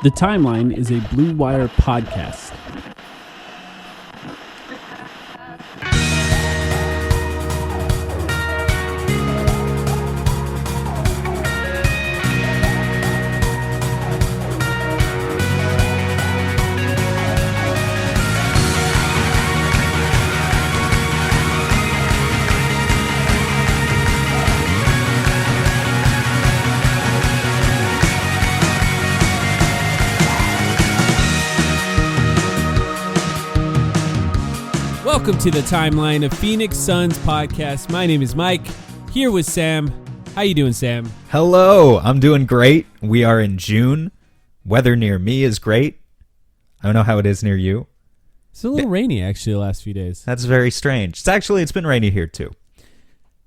The Timeline is a Blue Wire podcast. Welcome to the Timeline of Phoenix Suns podcast. My name is Mike, here with Sam. How you doing, Sam? Hello, I'm doing great. We are in June. Weather near me is great. I don't know how it is near you. It's a little rainy, actually, the last few days. That's very strange. It's been rainy here, too.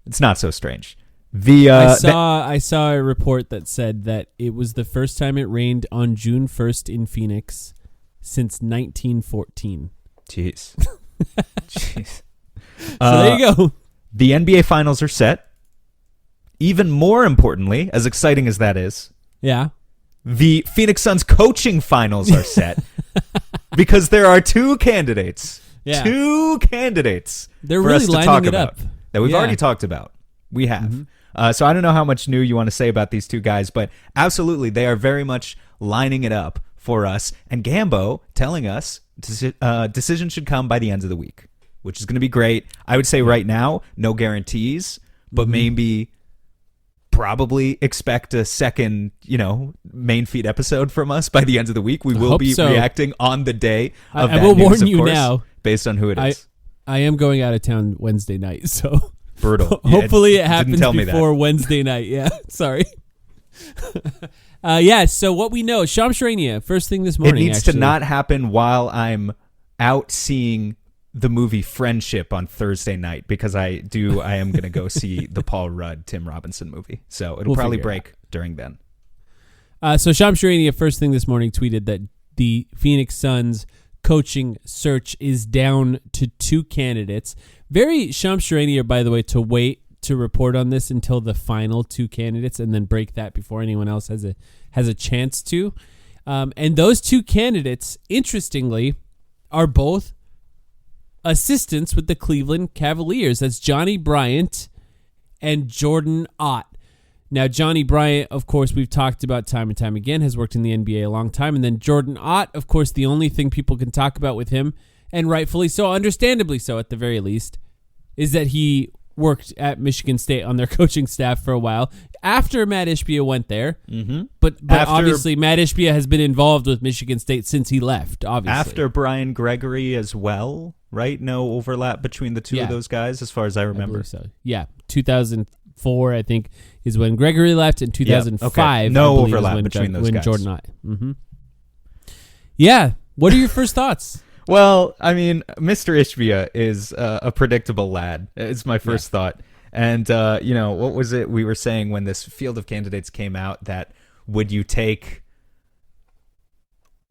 It's not so strange. I saw a report that said that it was the first time it rained on June 1st in Phoenix since 1914. Jeez. Jeez. So there you go. The NBA Finals are set. Even more importantly, as exciting as that is, yeah, the Phoenix Suns coaching finals are set because there are two candidates. Yeah. Two candidates They're for really us to lining talk it about up. that we've already talked about. We have. Mm-hmm. So I don't know how much new you want to say about these two guys, but absolutely, they are very much lining it up for us. And Gambo telling us decision should come by the end of the week, which is going to be great. I would say right now, no guarantees, but maybe probably expect a second, main feed episode from us by the end of the week. We will be reacting on the day of that I will news, warn of you course, now, based on who it is. I am going out of town Wednesday night, so Brutal. Hopefully it happens tell me before that. Wednesday night. Yeah, sorry. So what we know, Shams Charania, first thing this morning. It needs to not happen while I'm out seeing the movie Friendship on Thursday night, because I am going to go see the Paul Rudd, Tim Robinson movie. So it'll probably break during then. So Shams Charania, first thing this morning, tweeted that the Phoenix Suns coaching search is down to two candidates. Very Shams Charania, by the way, to wait to report on this until the final two candidates and then break that before anyone else has a chance to. And those two candidates, interestingly, are both assistants with the Cleveland Cavaliers. That's Johnnie Bryant and Jordan Ott. Now, Johnnie Bryant, of course, we've talked about time and time again, has worked in the NBA a long time. And then Jordan Ott, of course, the only thing people can talk about with him, and rightfully so, understandably so at the very least, is that he worked at Michigan State on their coaching staff for a while after Matt Ishbia went there. Mm-hmm. But obviously Matt Ishbia has been involved with Michigan State since he left, obviously. After Brian Gregory as well, right? No overlap between the two of those guys as far as I remember. I believe so. Yeah, 2004, I think, is when Gregory left, and 2005. Okay. No overlap between those guys. Jordan Ott. Mm-hmm. Yeah. What are your first thoughts? Well, I mean, Mr. Ishbia is a predictable lad. It's my first thought. And, what was it we were saying when this field of candidates came out, that would you take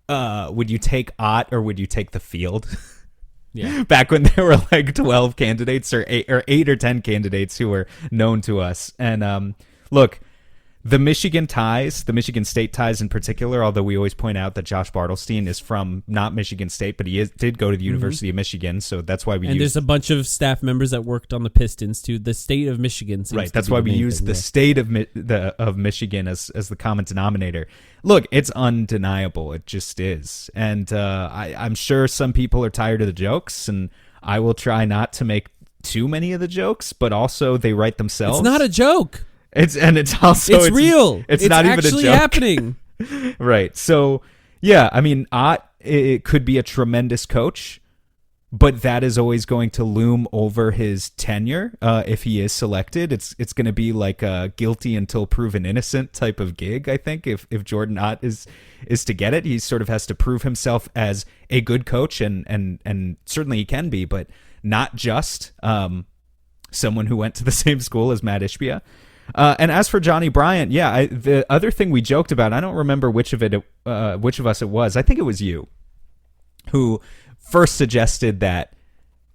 Ott or would you take the field? Yeah. Back when there were like 12 candidates or 8 or 10 candidates who were known to us. And look, the Michigan State ties in particular, although we always point out that Josh Bartelstein is from not Michigan State, but he did go to the University of Michigan, so that's why there's a bunch of staff members that worked on the Pistons too. The state of Michigan, that's why we use the state of Michigan as the common denominator. Look, it's undeniable. It just is, and I'm sure some people are tired of the jokes, and I will try not to make too many of the jokes, but also they write themselves. It's not a joke. It's real. It's not even a joke. It's actually happening. Right. So, yeah, I mean, Ott, it could be a tremendous coach, but that is always going to loom over his tenure if he is selected. It's going to be like a guilty until proven innocent type of gig, I think, if Jordan Ott is to get it. He sort of has to prove himself as a good coach, and certainly he can be, but not just someone who went to the same school as Matt Ishbia. And as for Johnnie Bryant, the other thing we joked about, I don't remember which of us it was. I think it was you who first suggested that,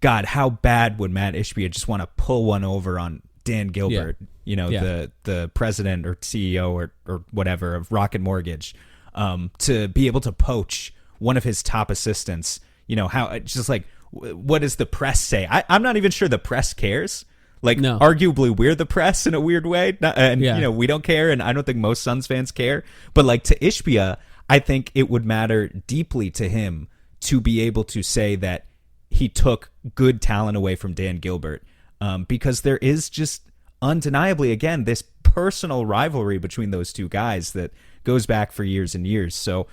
God, how bad would Matt Ishbia just want to pull one over on Dan Gilbert, the president or CEO or whatever of Rocket Mortgage. to be able to poach one of his top assistants. You know, how just like, what does the press say? I'm not even sure the press cares. Like, No. arguably, we're the press in a weird way. You know, we don't care, and I don't think most Suns fans care. But, like, to Ishbia, I think it would matter deeply to him to be able to say that he took good talent away from Dan Gilbert. Because there is just undeniably, again, this personal rivalry between those two guys that goes back for years and years. So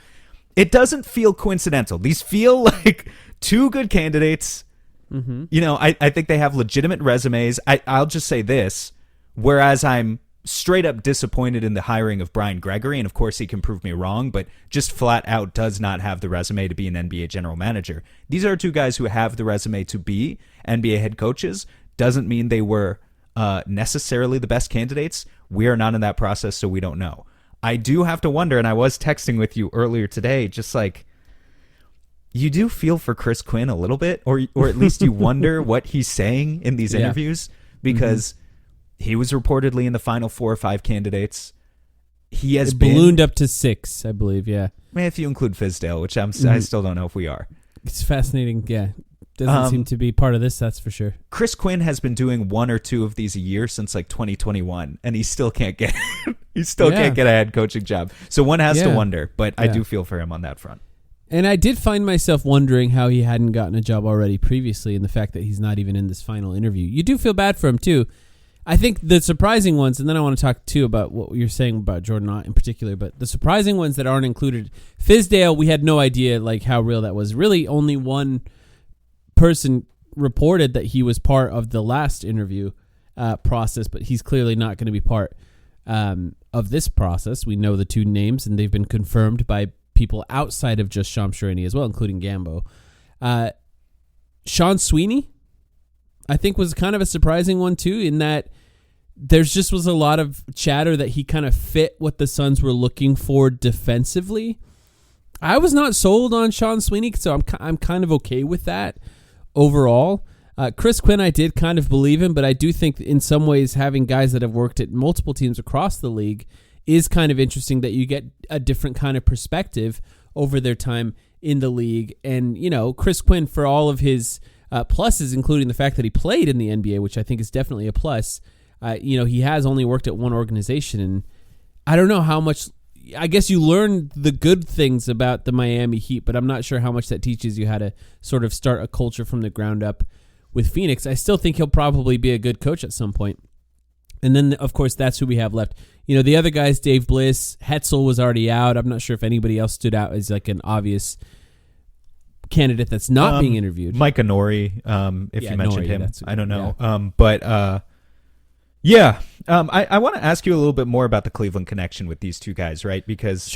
it doesn't feel coincidental. These feel like two good candidates. Mm-hmm. You know, I think they have legitimate resumes. I'll just say this, whereas I'm straight up disappointed in the hiring of Brian Gregory, and of course he can prove me wrong, but just flat out does not have the resume to be an NBA general manager. These are two guys who have the resume to be NBA head coaches. Doesn't mean they were necessarily the best candidates. We are not in that process, so we don't know. I do have to wonder, and I was texting with you earlier today, just like, you do feel for Chris Quinn a little bit, or at least you wonder what he's saying in these interviews, because he was reportedly in the final 4 or 5 candidates. He has ballooned up to 6, I believe. Yeah, if you include Fizdale, which I still don't know if we are. It's fascinating. Yeah, doesn't seem to be part of this. That's for sure. Chris Quinn has been doing 1 or 2 of these a year since like 2021, and he still can't get can't get a head coaching job. So one has to wonder, but I do feel for him on that front. And I did find myself wondering how he hadn't gotten a job already previously, and the fact that he's not even in this final interview. You do feel bad for him too. I think the surprising ones, and then I want to talk too about what you're saying about Jordan Ott in particular, but the surprising ones that aren't included, Fizdale, we had no idea like how real that was. Really, only one person reported that he was part of the last interview process, but he's clearly not going to be part of this process. We know the 2 names, and they've been confirmed by people outside of just Shams Charania as well, including Gambo. Sean Sweeney, I think, was kind of a surprising one too, in that there's just was a lot of chatter that he kind of fit what the Suns were looking for defensively. I was not sold on Sean Sweeney, so I'm kind of okay with that overall. Chris Quinn, I did kind of believe him, but I do think in some ways having guys that have worked at multiple teams across the league is kind of interesting, that you get a different kind of perspective over their time in the league. And, you know, Chris Quinn, for all of his pluses, including the fact that he played in the NBA, which I think is definitely a plus, you know, he has only worked at one organization. And I don't know how much, I guess you learn the good things about the Miami Heat, but I'm not sure how much that teaches you how to sort of start a culture from the ground up with Phoenix. I still think he'll probably be a good coach at some point. And then, of course, that's who we have left. You know, the other guys, Dave Bliss, Hetzel was already out. I'm not sure if anybody else stood out as like an obvious candidate that's not being interviewed. Mike Honori, if you mentioned him. I don't know. Yeah. I want to ask you a little bit more about the Cleveland connection with these two guys, right? Because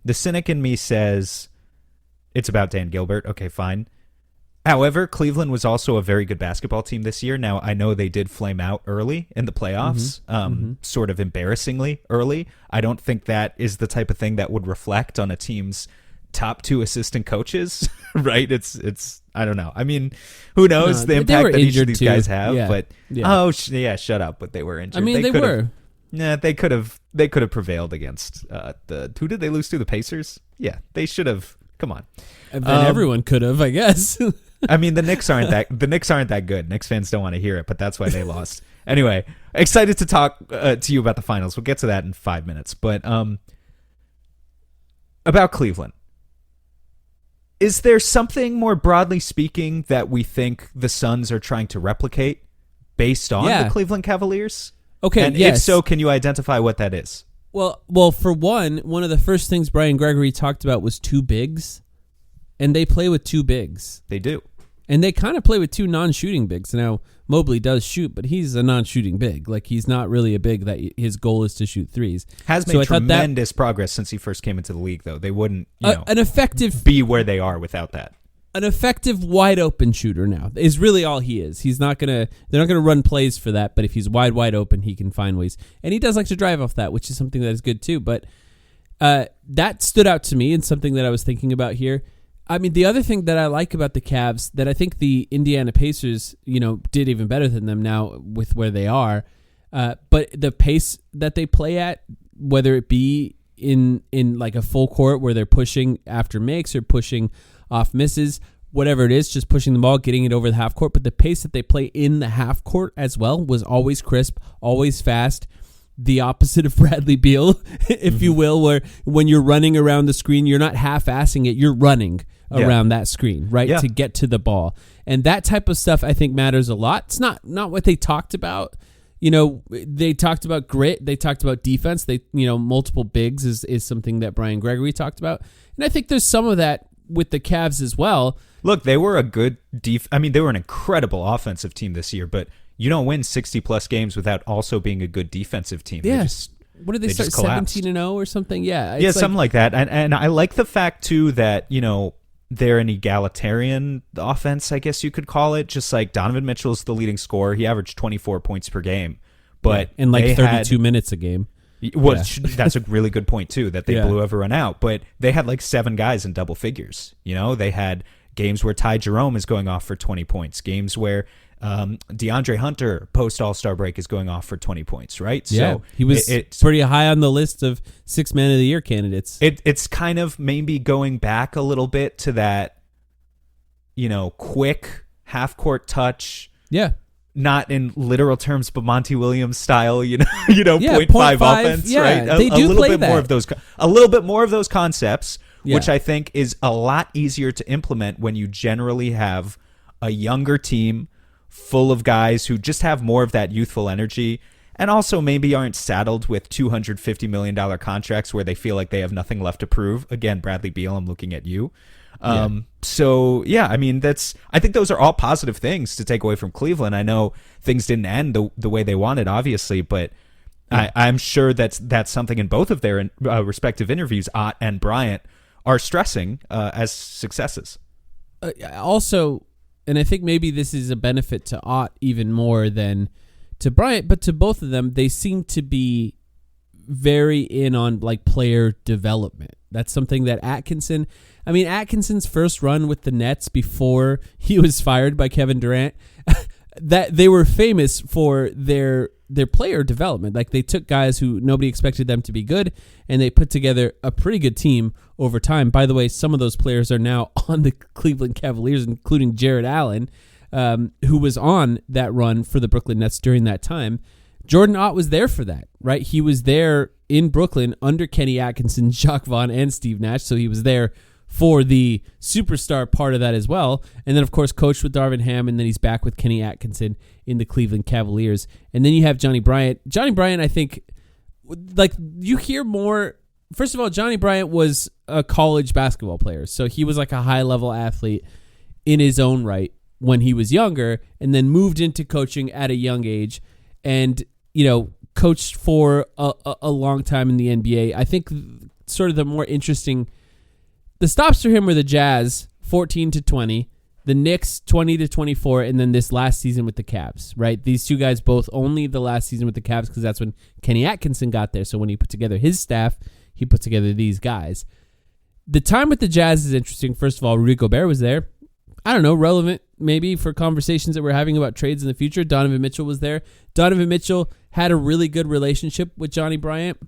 the cynic in me says it's about Dan Gilbert. Okay, fine. However, Cleveland was also a very good basketball team this year. Now, I know they did flame out early in the playoffs, sort of embarrassingly early. I don't think that is the type of thing that would reflect on a team's top 2 assistant coaches, right? It's I don't know. I mean, who knows the impact that each of these guys have? Yeah. But shut up. But they were injured. I mean, they were. Yeah, they could have prevailed against who did they lose to? The Pacers? Yeah, they should have. Come on. And everyone could have, I guess. I mean, the Knicks aren't that good. Knicks fans don't want to hear it, but that's why they lost. Anyway, excited to talk to you about the finals. We'll get to that in 5 minutes. But about Cleveland, is there something more broadly speaking that we think the Suns are trying to replicate based on the Cleveland Cavaliers? Okay, and if so, can you identify what that is? Well, for one of the first things Brian Gregory talked about was 2 bigs, and they play with 2 bigs. They do. And they kind of play with 2 non-shooting bigs. Now, Mobley does shoot, but he's a non-shooting big. Like, he's not really a big that his goal is to shoot threes. Has made tremendous progress since he first came into the league, though. They wouldn't, an effective be where they are without that. An effective wide open shooter now is really all he is. He's not they're not gonna run plays for that, but if he's wide open, he can find ways. And he does like to drive off that, which is something that is good too. But that stood out to me and something that I was thinking about here. I mean, the other thing that I like about the Cavs that I think the Indiana Pacers, did even better than them now with where they are, but the pace that they play at, whether it be in like a full court where they're pushing after makes or pushing off misses, whatever it is, just pushing the ball, getting it over the half court. But the pace that they play in the half court as well was always crisp, always fast. The opposite of Bradley Beal, if you will, where when you're running around the screen, you're not half-assing it, you're running around that screen, right, to get to the ball. And that type of stuff, I think, matters a lot. It's not what they talked about. You know, they talked about grit. They talked about defense. Multiple bigs is something that Brian Gregory talked about. And I think there's some of that with the Cavs as well. Look, they were a good they were an incredible offensive team this year, but you don't win 60-plus games without also being a good defensive team. Yeah. What did they start, 17-0 or something? Yeah. Yeah, something like that. And I like the fact, too, that, they're an egalitarian offense, I guess you could call it. Just like Donovan Mitchell's the leading scorer. He averaged 24 points per game. But in like 32 minutes a game. That's a really good point, too, that they blew everyone out. But they had like 7 guys in double figures. They had games where Ty Jerome is going off for 20 points. Games where DeAndre Hunter post All-Star break is going off for 20 points, right? Yeah, so he was pretty high on the list of 6 Man of the Year candidates. It's kind of maybe going back a little bit to that, quick half-court touch. Yeah. Not in literal terms, but Monty Williams style, 0.5 offense, right? They do a little play bit that. more of those, a little bit more of those concepts, Yeah. which I think is a lot easier to implement when you generally have a younger team full of guys who just have more of that youthful energy and also maybe aren't saddled with $250 million contracts where they feel like they have nothing left to prove. Again, Bradley Beal, I'm looking at you. So, I think those are all positive things to take away from Cleveland. I know things didn't end the way they wanted, obviously, but I'm sure that's something in both of their respective interviews, Ott and Bryant, are stressing as successes. Also, and I think maybe this is a benefit to Ott even more than to Bryant, but to both of them, they seem to be very in on like player development. That's something that Atkinson's first run with the Nets before he was fired by Kevin Durant, that they were famous for their player development. Like they took guys who nobody expected them to be good, and they put together a pretty good team over time. By the way, some of those players are now on the Cleveland Cavaliers, including Jared Allen, who was on that run for the Brooklyn Nets during that time. Jordan Ott was there for that, right? He was there in Brooklyn under Kenny Atkinson, Jacques Vaughn, and Steve Nash, so he was there for the superstar part of that as well. And then, of course, coached with Darvin Ham, and then he's back with Kenny Atkinson in the Cleveland Cavaliers. And then you have Johnnie Bryant. Johnnie Bryant, I think, like, you hear more. First of all, Johnnie Bryant was a college basketball player, so he was like a high-level athlete in his own right when he was younger, and then moved into coaching at a young age, and, coached for a long time in the NBA. I think sort of the more interesting... The stops for him were the Jazz, 14-20, the Knicks, 20-24, and then this last season with the Cavs, right? These two guys both only the last season with the Cavs because that's when Kenny Atkinson got there. So when he put together his staff, he put together these guys. The time with the Jazz is interesting. First of all, Rudy Gobert was there. I don't know, relevant maybe for conversations that we're having about trades in the future. Donovan Mitchell was there. Donovan Mitchell had a really good relationship with Johnnie Bryant.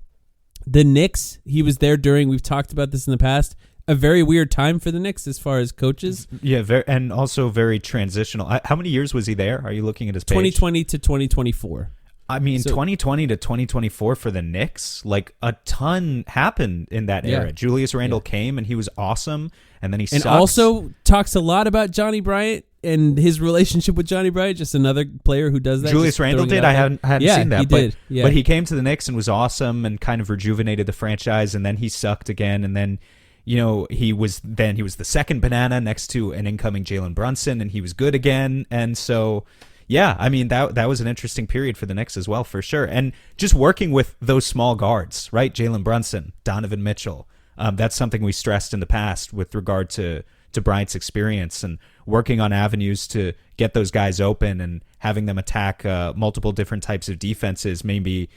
The Knicks, he was there during, we've talked about this in the past, a very weird time for the Knicks as far as coaches. Yeah, and also very transitional. How many years was he there? Are you looking at his page? 2020 to 2024. I mean, 2020 to 2024 for the Knicks, like a ton happened in that era. Julius Randle came and he was awesome, and then he sucks. And also talks a lot about Johnnie Bryant and his relationship with Johnnie Bryant, just another player who does that. Julius Randle did. I hadn't seen that. He did. But he came to the Knicks and was awesome and kind of rejuvenated the franchise, and then he sucked again, and then he was the second banana next to an incoming Jalen Brunson, and he was good again. And so, yeah, I mean, that was an interesting period for the Knicks as well, for sure. And just working with those small guards, right? Jalen Brunson, Donovan Mitchell. That's something we stressed in the past with regard to Bryant's experience, and working on avenues to get those guys open and having them attack multiple different types of defenses, maybe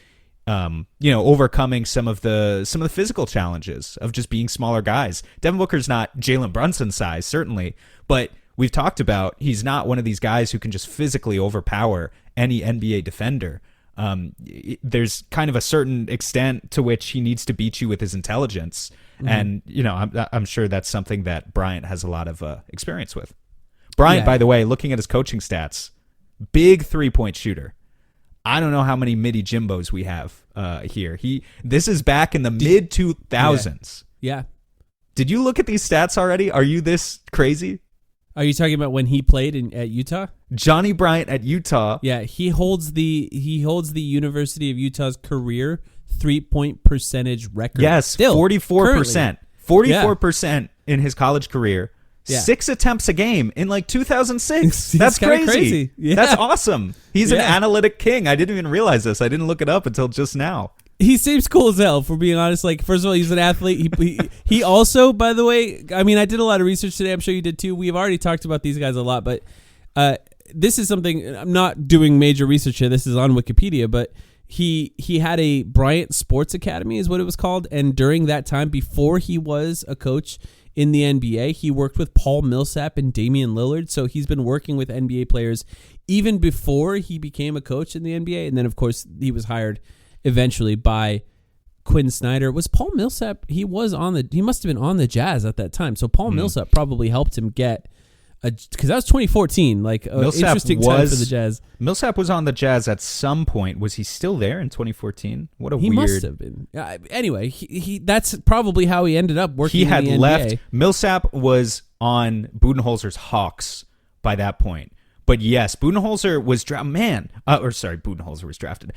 overcoming some of the physical challenges of just being smaller guys. Devin Booker's not Jalen Brunson size, certainly, but we've talked about he's not one of these guys who can just physically overpower any NBA defender. there's kind of a certain extent to which he needs to beat you with his intelligence. And, I'm sure that's something that Bryant has a lot of experience with. Bryant, by the way, looking at his coaching stats, big 3-point shooter. I don't know how many midi Jimbos we have here. This is back in the mid 2000s. Yeah. Did you look at these stats already? Are you this crazy? Are you talking about when he played at Utah? Johnnie Bryant at Utah. Yeah, he holds the University of Utah's career 3-point percentage record. Yes, still 44%. 44% in his college career. Yeah. 6 attempts a game in like 2006. That's crazy. Yeah. That's awesome. He's an analytic king. I didn't even realize this. I didn't look it up until just now. He seems cool as hell, for being honest. Like, first of all, he's an athlete. He also, by the way, I mean, I did a lot of research today. I'm sure you did too. We've already talked about these guys a lot, but this is something, I'm not doing major research here. This is on Wikipedia, but he had a Bryant Sports Academy is what it was called. And during that time, before he was a coach in the NBA, he worked with Paul Millsap and Damian Lillard. So he's been working with NBA players even before he became a coach in the NBA. And then, of course, he was hired eventually by Quinn Snyder. Was Paul Millsap? He must have been on the Jazz at that time. So Paul Millsap probably helped him get because that was 2014, like an interesting time for the Jazz. Millsap was on the Jazz at some point. Was he still there in 2014? What a he weird. He must have been. Anyway, he that's probably how he ended up working. He had in the left. NBA. Millsap was on Budenholzer's Hawks by that point. But yes, Budenholzer was Budenholzer was drafted.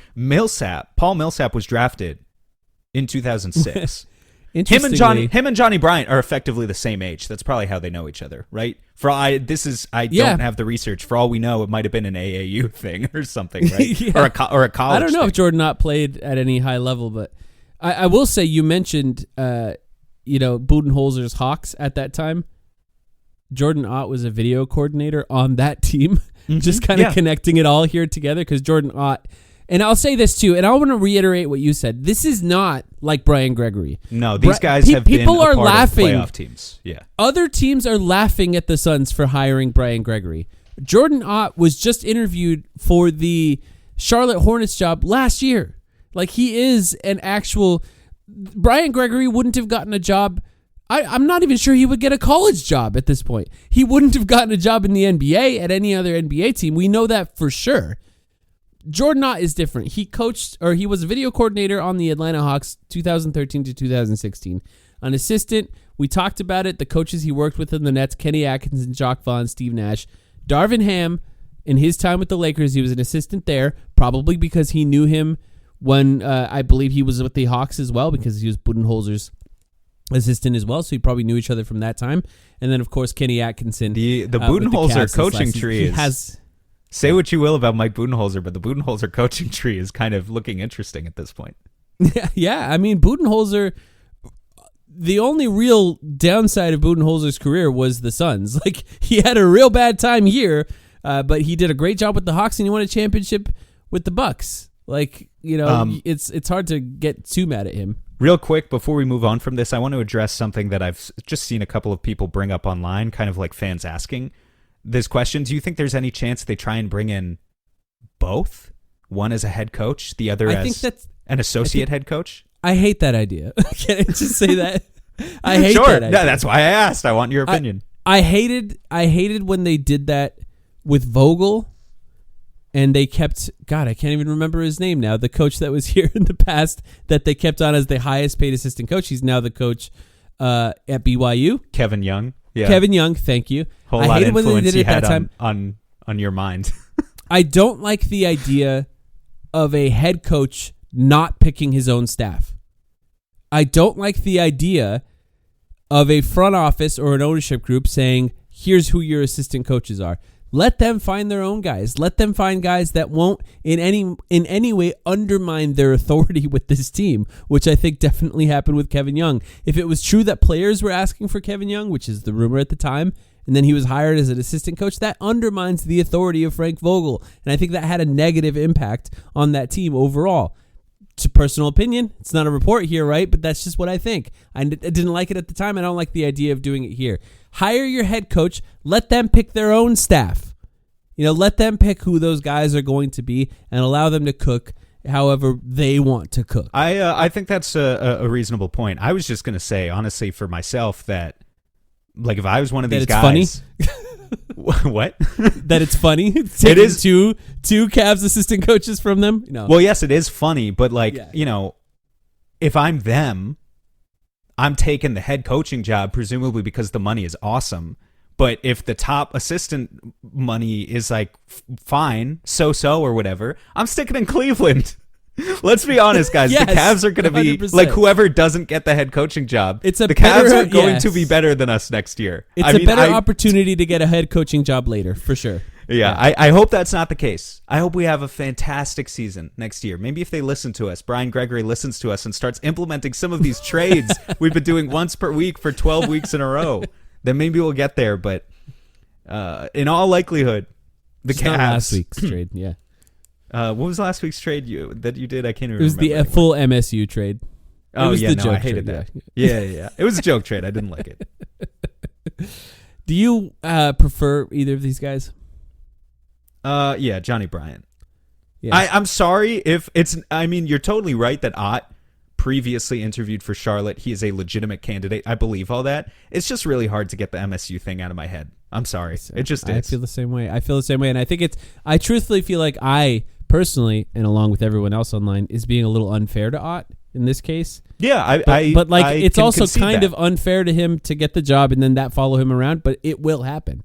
Paul Millsap was drafted in 2006. Him and Johnnie Bryant are effectively the same age. That's probably how they know each other, right? I don't have the research. For all we know, it might have been an AAU thing or something, right? Yeah. or a college. I don't know thing. if Jordan Ott played at any high level, but I will say you mentioned, Budenholzer's Hawks at that time. Jordan Ott was a video coordinator on that team. Just kind of connecting it all here together because Jordan Ott. And I'll say this too, and I want to reiterate what you said. This is not like Brian Gregory. No, these guys have people been are a part laughing. of playoff teams. Yeah, other teams are laughing at the Suns for hiring Brian Gregory. Jordan Ott was just interviewed for the Charlotte Hornets job last year. Like, he is an actual. Brian Gregory wouldn't have gotten a job. I'm not even sure he would get a college job at this point. He wouldn't have gotten a job in the NBA at any other NBA team. We know that for sure. Jordan Ott is different. He was a video coordinator on the Atlanta Hawks 2013 to 2016. An assistant, we talked about it, the coaches he worked with in the Nets, Kenny Atkinson, Jacques Vaughn, Steve Nash. Darvin Ham, in his time with the Lakers, he was an assistant there, probably because he knew him when I believe he was with the Hawks as well, because he was Budenholzer's assistant as well, so he probably knew each other from that time. And then, of course, Kenny Atkinson. The Budenholzer coaching tree Say what you will about Mike Budenholzer, but the Budenholzer coaching tree is kind of looking interesting at this point. Yeah, I mean, Budenholzer, the only real downside of Budenholzer's career was the Suns. Like, he had a real bad time here, but he did a great job with the Hawks, and he won a championship with the Bucks. Like, it's hard to get too mad at him. Real quick, before we move on from this, I want to address something that I've just seen a couple of people bring up online, kind of like fans asking this question. Do you think there's any chance they try and bring in both? One as a head coach, the other as an associate head coach? I hate that idea. Can I just say that? I hate that idea. No, that's why I asked. I want your opinion. I hated when they did that with Vogel, and they kept, God, I can't even remember his name now, the coach that was here in the past that they kept on as the highest paid assistant coach. He's now the coach at BYU. Kevin Young. Yeah. Kevin Young, thank you. Whole lot of influence he had on your mind. I don't like the idea of a head coach not picking his own staff. I don't like the idea of a front office or an ownership group saying, here's who your assistant coaches are. Let them find their own guys. Let them find guys that won't in any way undermine their authority with this team, which I think definitely happened with Kevin Young. If it was true that players were asking for Kevin Young, which is the rumor at the time, and then he was hired as an assistant coach, that undermines the authority of Frank Vogel. And I think that had a negative impact on that team overall. It's a personal opinion. It's not a report here, right? But that's just what I think. I didn't like it at the time. I don't like the idea of doing it here. Hire your head coach. Let them pick their own staff. Let them pick who those guys are going to be and allow them to cook however they want to cook. I think that's a reasonable point. I was just going to say, honestly, for myself, that like if I was one of these guys, what? That it's funny. It is two Cavs assistant coaches from them. No. Well, yes, it is funny, but like if I'm them, I'm taking the head coaching job, presumably because the money is awesome. But if the top assistant money is like fine, so or whatever, I'm sticking in Cleveland. Let's be honest, guys. Yes, the Cavs are going to be 100%. like whoever doesn't get the head coaching job. The Cavs are going to be better than us next year. It's a better opportunity to get a head coaching job later, for sure. Yeah, I hope that's not the case. I hope we have a fantastic season next year. Maybe if they listen to us, Brian Gregory listens to us and starts implementing some of these trades we've been doing once per week for 12 weeks in a row, then maybe we'll get there. But in all likelihood, the Cavs. Not last week's trade, yeah. What was last week's trade that you did? I can't even remember. It was the full MSU trade. Oh, was yeah, the no, joke I hated trade, that. Yeah. It was a joke trade. I didn't like it. Do you prefer either of these guys? Yeah, Johnnie Bryant. Yeah. I'm sorry if it's. I mean, you're totally right that Ott previously interviewed for Charlotte. He is a legitimate candidate. I believe all that. It's just really hard to get the MSU thing out of my head. I'm sorry. It just is. I feel the same way. And I think I truthfully feel like I personally, and along with everyone else online, is being a little unfair to Ott in this case. Yeah, but it's also kind that. of unfair to him to get the job and then that follow him around. But it will happen.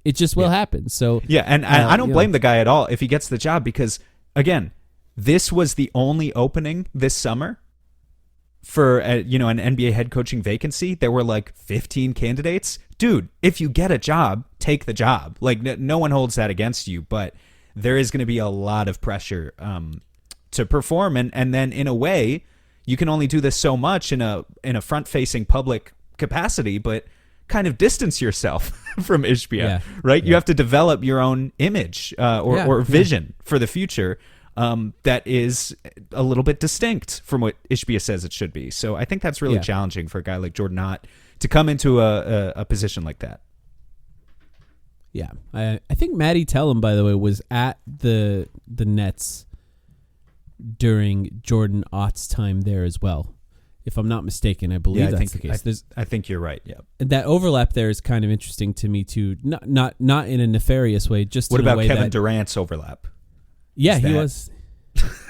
It just will happen. So yeah, and I don't blame the guy at all if he gets the job because again, this was the only opening this summer for an NBA head coaching vacancy. There were like 15 candidates. Dude, if you get a job, take the job. Like no one holds that against you, but there is going to be a lot of pressure to perform, and then in a way, you can only do this so much in a front-facing public capacity, but kind of distance yourself from Ishbia, right? Yeah. You have to develop your own image or vision for the future that is a little bit distinct from what Ishbia says it should be. So I think that's really challenging for a guy like Jordan Ott to come into a position like that. Yeah, I think Matty Tellem, by the way, was at the Nets during Jordan Ott's time there as well. If I'm not mistaken, I believe that's the case. I think you're right. Yeah, that overlap there is kind of interesting to me too. Not in a nefarious way. Just what in a about way Kevin Durant's overlap? Yeah, he was.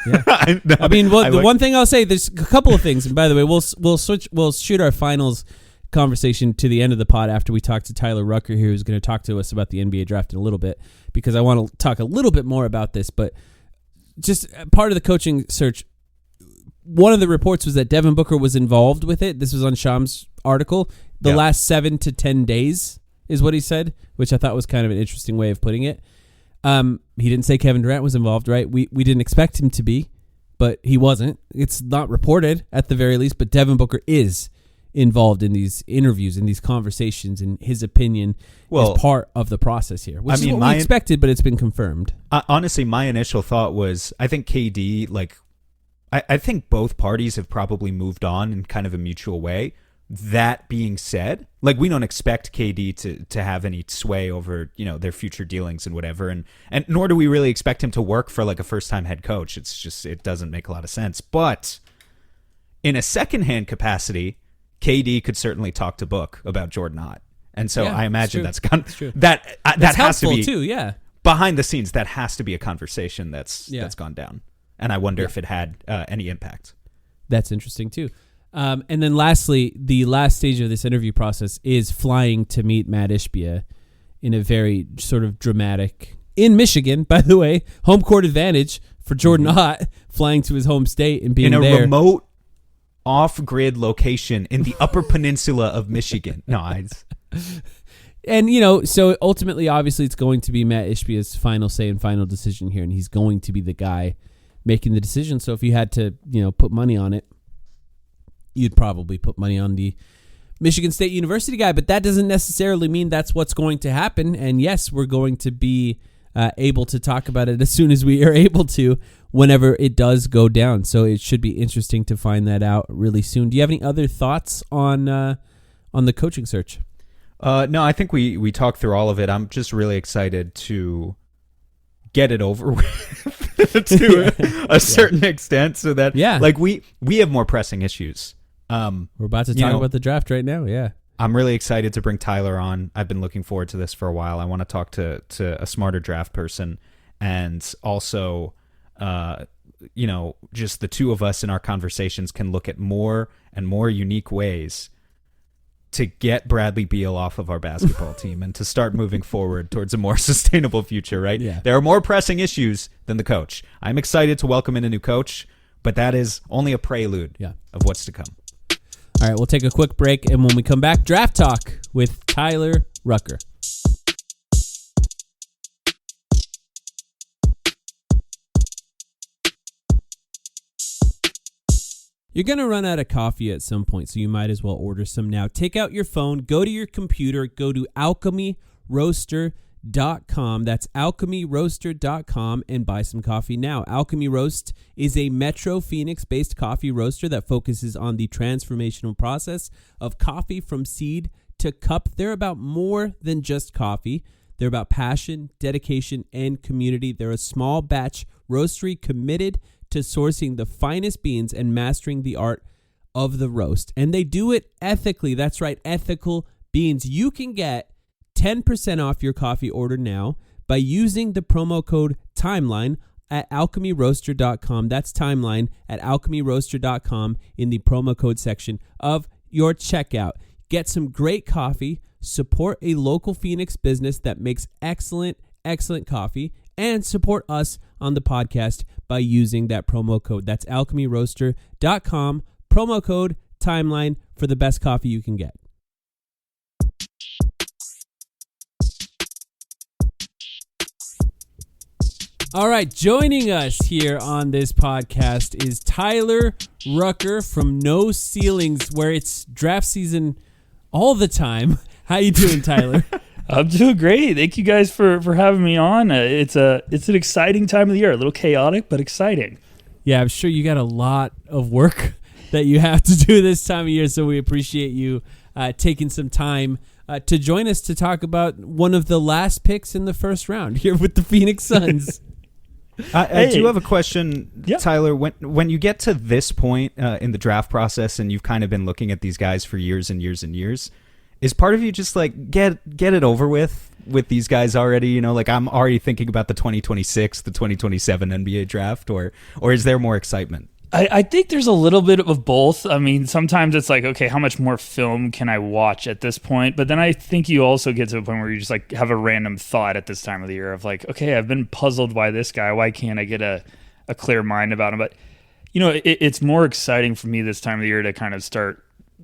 Yeah, I mean, the one thing I'll say, there's a couple of things. And by the way, we'll shoot our finals conversation to the end of the pod after we talk to Tyler Rucker here, who's going to talk to us about the NBA draft in a little bit, because I want to talk a little bit more about this. But just part of the coaching search, one of the reports was that Devin Booker was involved with it. This was on Sham's article. The last 7 to 10 days is what he said, which I thought was kind of an interesting way of putting it. He didn't say Kevin Durant was involved, right? We didn't expect him to be, but he wasn't. It's not reported at the very least, but Devin Booker is involved in these interviews, in these conversations, and his opinion is part of the process here, which is what we expected, but it's been confirmed. Honestly, my initial thought was, I think KD, I think both parties have probably moved on in kind of a mutual way. That being said, we don't expect KD to have any sway over, their future dealings and whatever, and nor do we really expect him to work for a first-time head coach. It's just, it doesn't make a lot of sense. But in a second-hand capacity, KD could certainly talk to Book about Jordan Ott, and so I imagine that's that has to be too. Yeah, behind the scenes, that has to be a conversation that's gone down, and I wonder if it had any impact. That's interesting too. And then lastly, the last stage of this interview process is flying to meet Matt Ishbia in a very sort of dramatic, in Michigan, by the way, home court advantage for Jordan Ott, flying to his home state and being in a there. Remote, off-grid location in the Upper Peninsula of Michigan. And, so ultimately, obviously, it's going to be Matt Ishbia's final say and final decision here, and he's going to be the guy making the decision. So if you had to, put money on it, you'd probably put money on the Michigan State University guy, but that doesn't necessarily mean that's what's going to happen. And yes, we're going to be able to talk about it as soon as we are able to, whenever it does go down. So it should be interesting to find that out really soon. Do you have any other thoughts on the coaching search? No, I think we talked through all of it. I'm just really excited to get it over with to a certain extent, so that like we have more pressing issues. We're about to talk about the draft right now. Yeah. I'm really excited to bring Tyler on. I've been looking forward to this for a while. I want to talk to a smarter draft person, and also, just the two of us in our conversations can look at more and more unique ways to get Bradley Beal off of our basketball team and to start moving forward towards a more sustainable future, right? Yeah. There are more pressing issues than the coach. I'm excited to welcome in a new coach, but that is only a prelude of what's to come. All right, we'll take a quick break, and when we come back, Draft Talk with Tyler Rucker. You're going to run out of coffee at some point, so you might as well order some now. Take out your phone, go to your computer, go to alchemyroaster.com. That's alchemyroaster.com, and buy some coffee now. Alchemy Roast is a Metro Phoenix-based coffee roaster that focuses on the transformational process of coffee from seed to cup. They're about more than just coffee. They're about passion, dedication, and community. They're a small batch roastery committed to sourcing the finest beans and mastering the art of the roast. And they do it ethically. That's right, ethical beans. You can get 10% off your coffee order now by using the promo code TIMELINE at alchemyroaster.com. That's TIMELINE at alchemyroaster.com in the promo code section of your checkout. Get some great coffee, support a local Phoenix business that makes excellent coffee, and support us on the podcast by using that promo code. That's alchemyroaster.com, promo code TIMELINE for the best coffee you can get. All right, joining us here on this podcast is Tyler Rucker from No Ceilings, where it's draft season all the time. How you doing, Tyler? I'm doing great. Thank you guys for having me on. It's an exciting time of the year. A little chaotic, but exciting. Yeah, I'm sure you got a lot of work that you have to do this time of year, so we appreciate you taking some time to join us to talk about one of the last picks in the first round here with the Phoenix Suns. I do have a question, Tyler. When you get to this point in the draft process and you've kind of been looking at these guys for years and years and years, is part of you just like get it over with these guys already? Like I'm already thinking about the 2026, the 2027 NBA draft, or is there more excitement? I think there's a little bit of both. I mean, sometimes it's like, okay, how much more film can I watch at this point? But then I think you also get to a point where you just like have a random thought at this time of the year of like, okay, I've been puzzled by this guy. Why can't I get a clear mind about him? But it's more exciting for me this time of the year to kind of start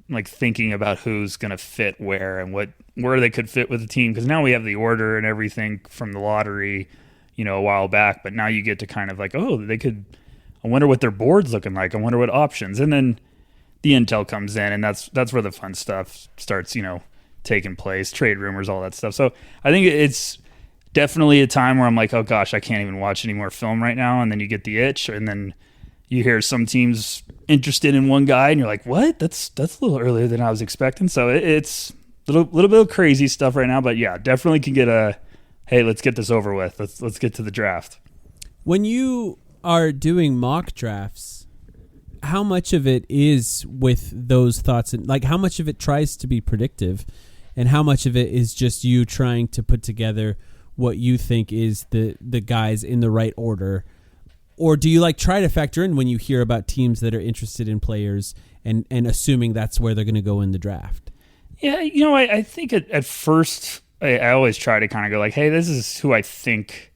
like thinking about who's going to fit where and where they could fit with the team. Because now we have the order and everything from the lottery, a while back. But now you get to kind of like, oh, they could, I wonder what their board's looking like. I wonder what options. And then the intel comes in, and that's where the fun stuff starts, taking place, trade rumors, all that stuff. So I think it's definitely a time where I'm like, oh gosh, I can't even watch any more film right now. And then you get the itch, and then you hear some teams interested in one guy, and you're like, what? That's a little earlier than I was expecting. So it's a little bit of crazy stuff right now, but yeah, definitely can get hey, let's get this over with. Let's get to the draft. When you are doing mock drafts, how much of it is with those thoughts, and like how much of it tries to be predictive, and how much of it is just you trying to put together what you think is the guys in the right order? Or do you like try to factor in when you hear about teams that are interested in players and assuming that's where they're going to go in the draft? Yeah, I think at first I always try to kind of go like, hey, this is who I think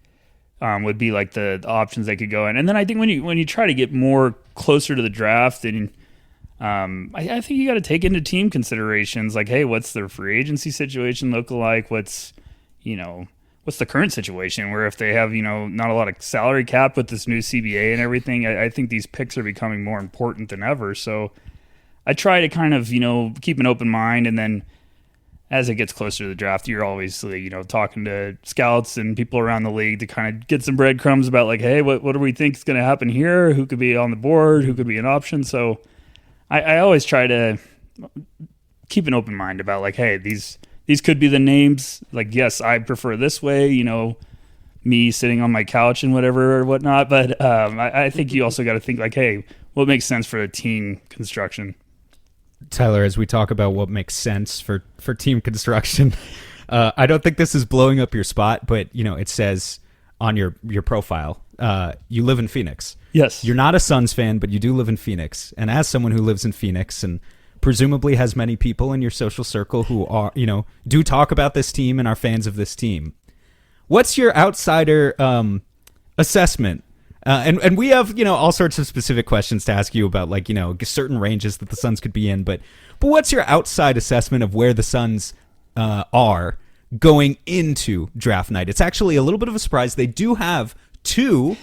would be like the options they could go in. And then I think when you try to get more closer to the draft, and I think you got to take into team considerations like, hey, what's their free agency situation look like? What's the current situation where if they have, not a lot of salary cap with this new CBA and everything, I think these picks are becoming more important than ever. So I try to kind of, keep an open mind. And then as it gets closer to the draft, you're obviously, talking to scouts and people around the league to kind of get some breadcrumbs about like, hey, what do we think is going to happen here? Who could be on the board? Who could be an option? So I always try to keep an open mind about like, hey, these could be the names. Like, yes, I prefer this way, me sitting on my couch and whatever or whatnot. But I think you also got to think like, hey, what makes sense for a team construction? Tyler, as we talk about what makes sense for team construction, I don't think this is blowing up your spot, but it says on your profile, you live in Phoenix. Yes. You're not a Suns fan, but you do live in Phoenix. And as someone who lives in Phoenix and presumably has many people in your social circle who are, do talk about this team and are fans of this team, what's your outsider assessment? And we have, all sorts of specific questions to ask you about, like, certain ranges that the Suns could be in. But what's your outside assessment of where the Suns are going into draft night? It's actually a little bit of a surprise. They do have 2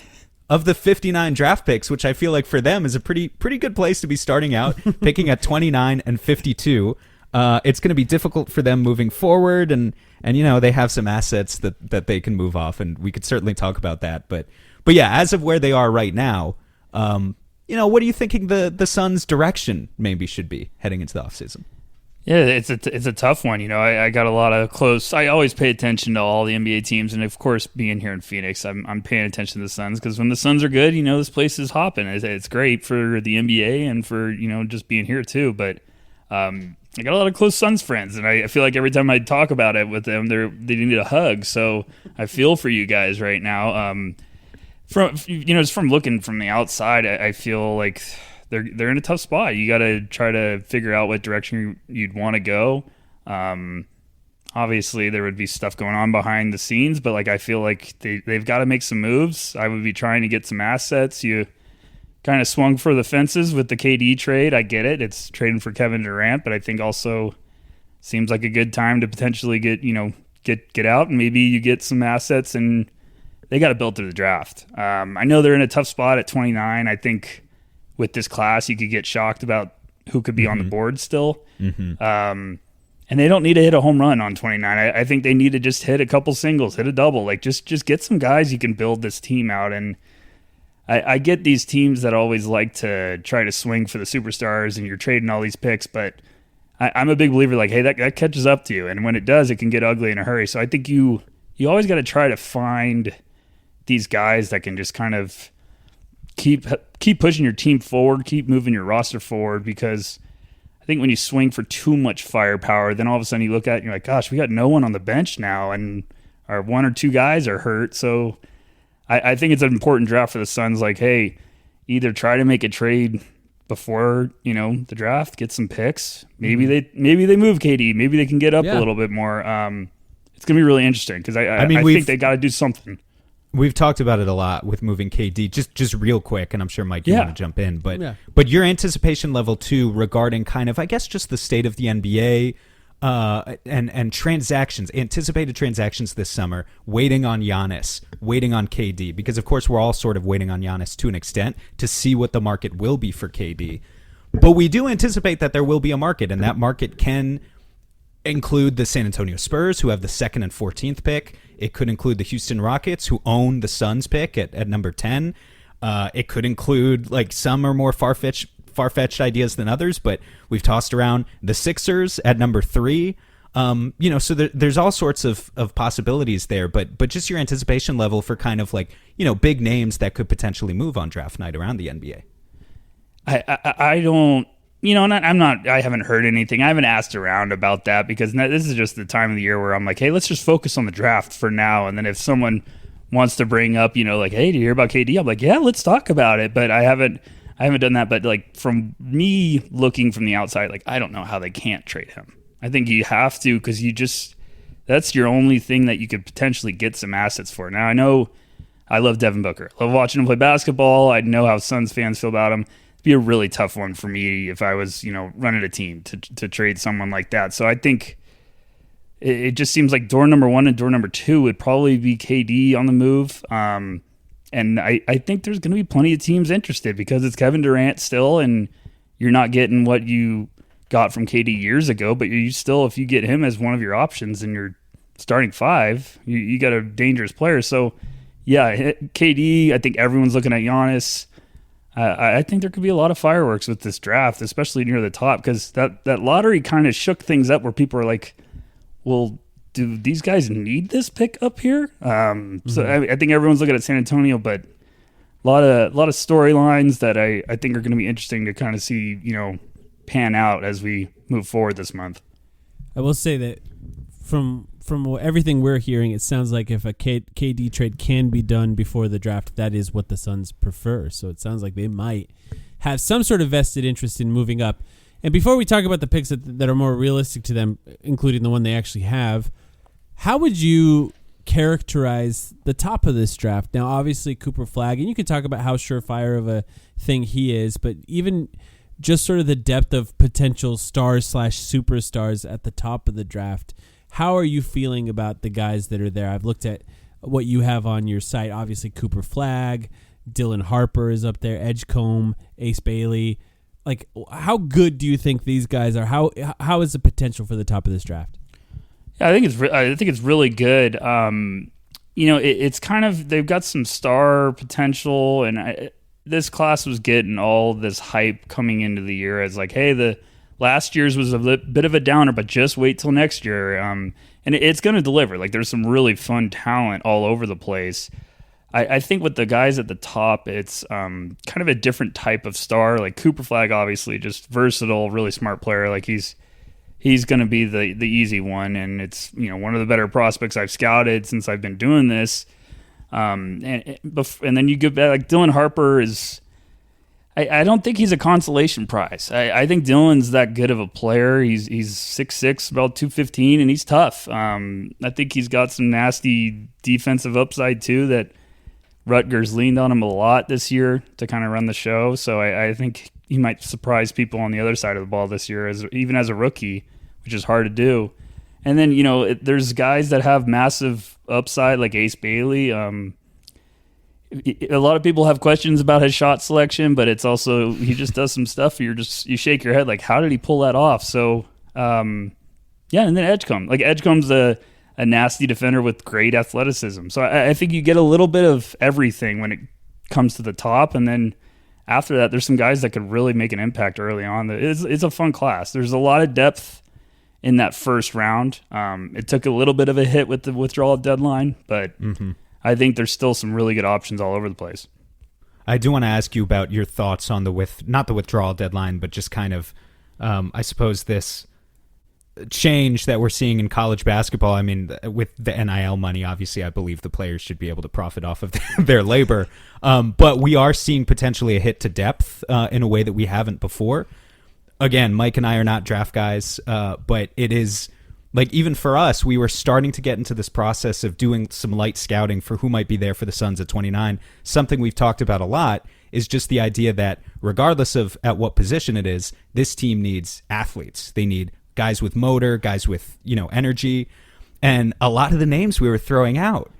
of the 59 draft picks, which I feel like for them is a pretty good place to be starting out, picking at 29 and 52. It's going to be difficult for them moving forward, and they have some assets that they can move off, and we could certainly talk about that. But yeah, as of where they are right now, what are you thinking the Suns' direction maybe should be heading into the offseason? Yeah, it's a tough one. I got a lot of close. I always pay attention to all the NBA teams, and of course, being here in Phoenix, I'm paying attention to the Suns because when the Suns are good, this place is hopping. It's great for the NBA and for just being here too. But I got a lot of close Suns friends, and I feel like every time I talk about it with them, they need a hug. So I feel for you guys right now. Just from looking from the outside, I feel like they're in a tough spot. You got to try to figure out what direction you'd want to go. Obviously, there would be stuff going on behind the scenes, but I feel like they've got to make some moves. I would be trying to get some assets. You kind of swung for the fences with the KD trade. I get it. It's trading for Kevin Durant, but I think also seems like a good time to potentially get out, and maybe you get some assets, and they got to build through the draft. I know they're in a tough spot at 29. I think with this class, you could get shocked about who could be on the board still. And they don't need to hit a home run on 29. I think they need to just hit a couple singles, hit a double. Just get some guys you can build this team out. And I get these teams that always like to try to swing for the superstars and you're trading all these picks, but I'm a big believer hey, that catches up to you. And when it does, it can get ugly in a hurry. So I think you always got to try to find these guys that can just kind of keep pushing your team forward, keep moving your roster forward, because I think when you swing for too much firepower, then all of a sudden you look at it and you're like, gosh, we got no one on the bench now, and our 1 or 2 guys are hurt. So I think it's an important draft for the Suns. Hey, either try to make a trade before the draft, get some picks. Maybe they move KD. Maybe they can get up a little bit more. It's gonna be really interesting because I think they got to do something. We've talked about it a lot with moving KD. Just real quick, and I'm sure Mike, you want to jump in, but your anticipation level too regarding kind of, I guess, just the state of the NBA and transactions, anticipated transactions this summer, waiting on Giannis, waiting on KD, because of course we're all sort of waiting on Giannis to an extent to see what the market will be for KD. But we do anticipate that there will be a market, and that market can include the San Antonio Spurs, who have the 2nd and 14th pick. It could include the Houston Rockets, who own the Suns pick at number 10. It could include some are more far-fetched ideas than others, but we've tossed around the Sixers at number 3. So there's all sorts of possibilities there, but just your anticipation level for kind of big names that could potentially move on draft night around the NBA. I don't. I haven't heard anything. I haven't asked around about that because this is just the time of the year where I'm like, hey, let's just focus on the draft for now. And then if someone wants to bring up, hey, do you hear about KD? I'm like, yeah, let's talk about it. But I haven't done that. But from me looking from the outside, I don't know how they can't trade him. I think you have to because that's your only thing that you could potentially get some assets for. Now, I know I love Devin Booker. I love watching him play basketball. I know how Suns fans feel about him. Be a really tough one for me if I was, running a team to trade someone like that. So I think it just seems like door number 1 and door number 2 would probably be KD on the move. And I think there's going to be plenty of teams interested because it's Kevin Durant still, and you're not getting what you got from KD years ago, but you still, if you get him as one of your options and you're starting 5, you got a dangerous player. So yeah, KD, I think everyone's looking at Giannis. I think there could be a lot of fireworks with this draft, especially near the top, because that lottery kind of shook things up where people are like, well, do these guys need this pick up here? So I think everyone's looking at San Antonio, but a lot of storylines that I think are going to be interesting to kind of see, pan out as we move forward this month. I will say that from everything we're hearing, it sounds like if a KD trade can be done before the draft, that is what the Suns prefer. So it sounds like they might have some sort of vested interest in moving up. And before we talk about the picks that are more realistic to them, including the one they actually have, how would you characterize the top of this draft? Now, obviously, Cooper Flagg, and you can talk about how surefire of a thing he is, but even just sort of the depth of potential stars/superstars at the top of the draft, how are you feeling about the guys that are there? I've looked at what you have on your site. Obviously, Cooper Flagg, Dylan Harper is up there, Edgecombe, Ace Bailey. Like, how good do you think these guys are? How is the potential for the top of this draft? Yeah, I think it's really good. It's kind of, they've got some star potential, and this class was getting all this hype coming into the year as like, hey, the last year's was a bit of a downer, but just wait till next year. And it's going to deliver. Like, there's some really fun talent all over the place. I think with the guys at the top, it's kind of a different type of star. Like Cooper Flagg, obviously, just versatile, really smart player. Like he's going to be the easy one, and it's one of the better prospects I've scouted since I've been doing this. And then you get back, like Dylan Harper is. I don't think he's a consolation prize. I think Dylan's that good of a player. He's 6'6", about 215, and he's tough. I think he's got some nasty defensive upside too that Rutgers leaned on him a lot this year to kind of run the show. So I think he might surprise people on the other side of the ball this year, even as a rookie, which is hard to do. And then, there's guys that have massive upside like Ace Bailey. A lot of people have questions about his shot selection, but it's also, he just does some stuff. You shake your head like, how did he pull that off? So, and then Edgecombe. Like Edgecombe's a nasty defender with great athleticism. So I think you get a little bit of everything when it comes to the top. And then after that, there's some guys that could really make an impact early on. It's a fun class. There's a lot of depth in that first round. It took a little bit of a hit with the withdrawal deadline, but I think there's still some really good options all over the place. I do want to ask you about your thoughts on not the withdrawal deadline, but just kind of, I suppose, this change that we're seeing in college basketball. I mean, with the NIL money, obviously, I believe the players should be able to profit off of their labor. But we are seeing potentially a hit to depth in a way that we haven't before. Again, Mike and I are not draft guys, but it is like, even for us, we were starting to get into this process of doing some light scouting for who might be there for the Suns at 29. Something we've talked about a lot is just the idea that regardless of at what position it is, this team needs athletes. They need guys with motor, guys with, energy. And a lot of the names we were throwing out,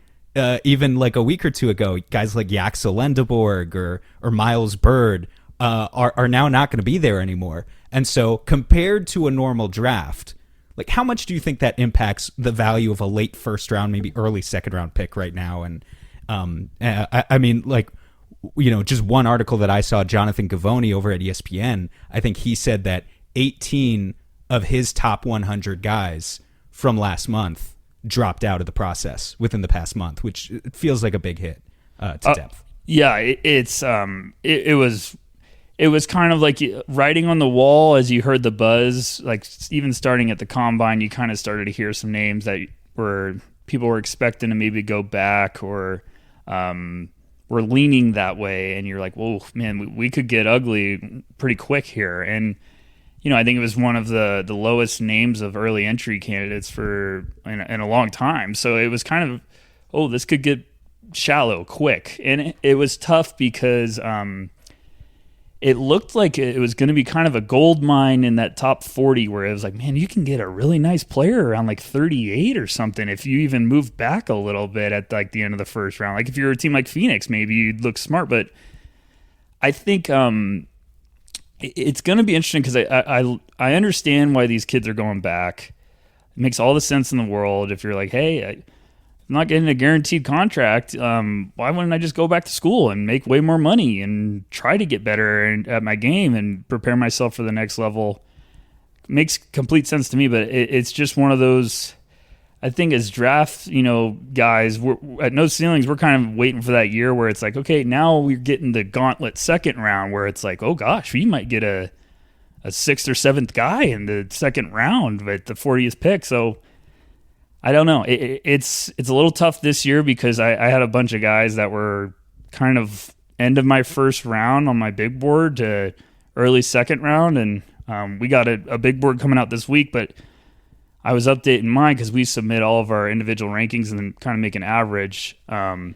even like a week or two ago, guys like Yaxel Lendeborg or Miles Bird are now not going to be there anymore. And so compared to a normal draft, like, how much do you think that impacts the value of a late first round, maybe early second round pick right now? And I mean, like, just one article that I saw, Jonathan Gavoni over at ESPN, I think he said that 18 of his top 100 guys from last month dropped out of the process within the past month, which feels like a big hit to depth. Yeah, it was kind of like writing on the wall as you heard the buzz. Like, even starting at the combine, you kind of started to hear some names that people were expecting to maybe go back or were leaning that way. And you're like, whoa, man, we could get ugly pretty quick here. And I think it was one of the lowest names of early entry candidates in a long time. So it was kind of, this could get shallow quick. And it was tough because it looked like it was going to be kind of a gold mine in that top 40 where it was like, man, you can get a really nice player around like 38 or something if you even move back a little bit at like the end of the first round. Like if you're a team like Phoenix, maybe you'd look smart. But I think it's going to be interesting because I understand why these kids are going back. It makes all the sense in the world. If you're like, hey, I'm not getting a guaranteed contract, why wouldn't I just go back to school and make way more money and try to get better at my game and prepare myself for the next level? Makes complete sense to me, but it's just one of those. I think as draft, guys, we're at No Ceilings, we're kind of waiting for that year where it's like, okay, now we're getting the gauntlet second round where it's like, oh gosh, we might get a sixth or seventh guy in the second round at the 40th pick. So I don't know. It's a little tough this year because I had a bunch of guys that were kind of end of my first round on my big board to early second round. And we got a big board coming out this week, but I was updating mine because we submit all of our individual rankings and then kind of make an average. I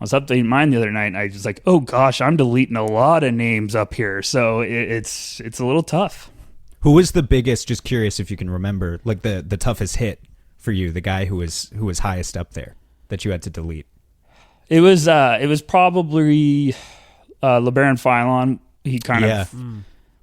was updating mine the other night, and I was like, "Oh gosh, I'm deleting a lot of names up here." So it's a little tough. Who was the biggest? Just curious if you can remember, like the toughest hit for you, the guy who was highest up there that you had to delete. It was probably LeBaron Philon. He kind of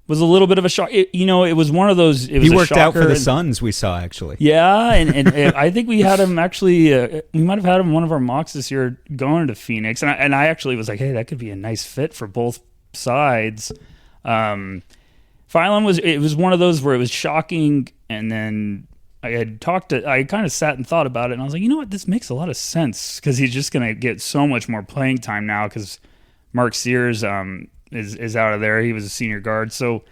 was a little bit of a shock. It was one of those. He worked out for the Suns. We saw actually. Yeah, and I think we had him actually. We might have had him in one of our mocks this year going to Phoenix, and I actually was like, hey, that could be a nice fit for both sides. Philon was one of those where it was shocking, and then I kind of sat and thought about it, and I was like, you know what, this makes a lot of sense because he's just going to get so much more playing time now because Mark Sears is out of there. He was a senior guard, so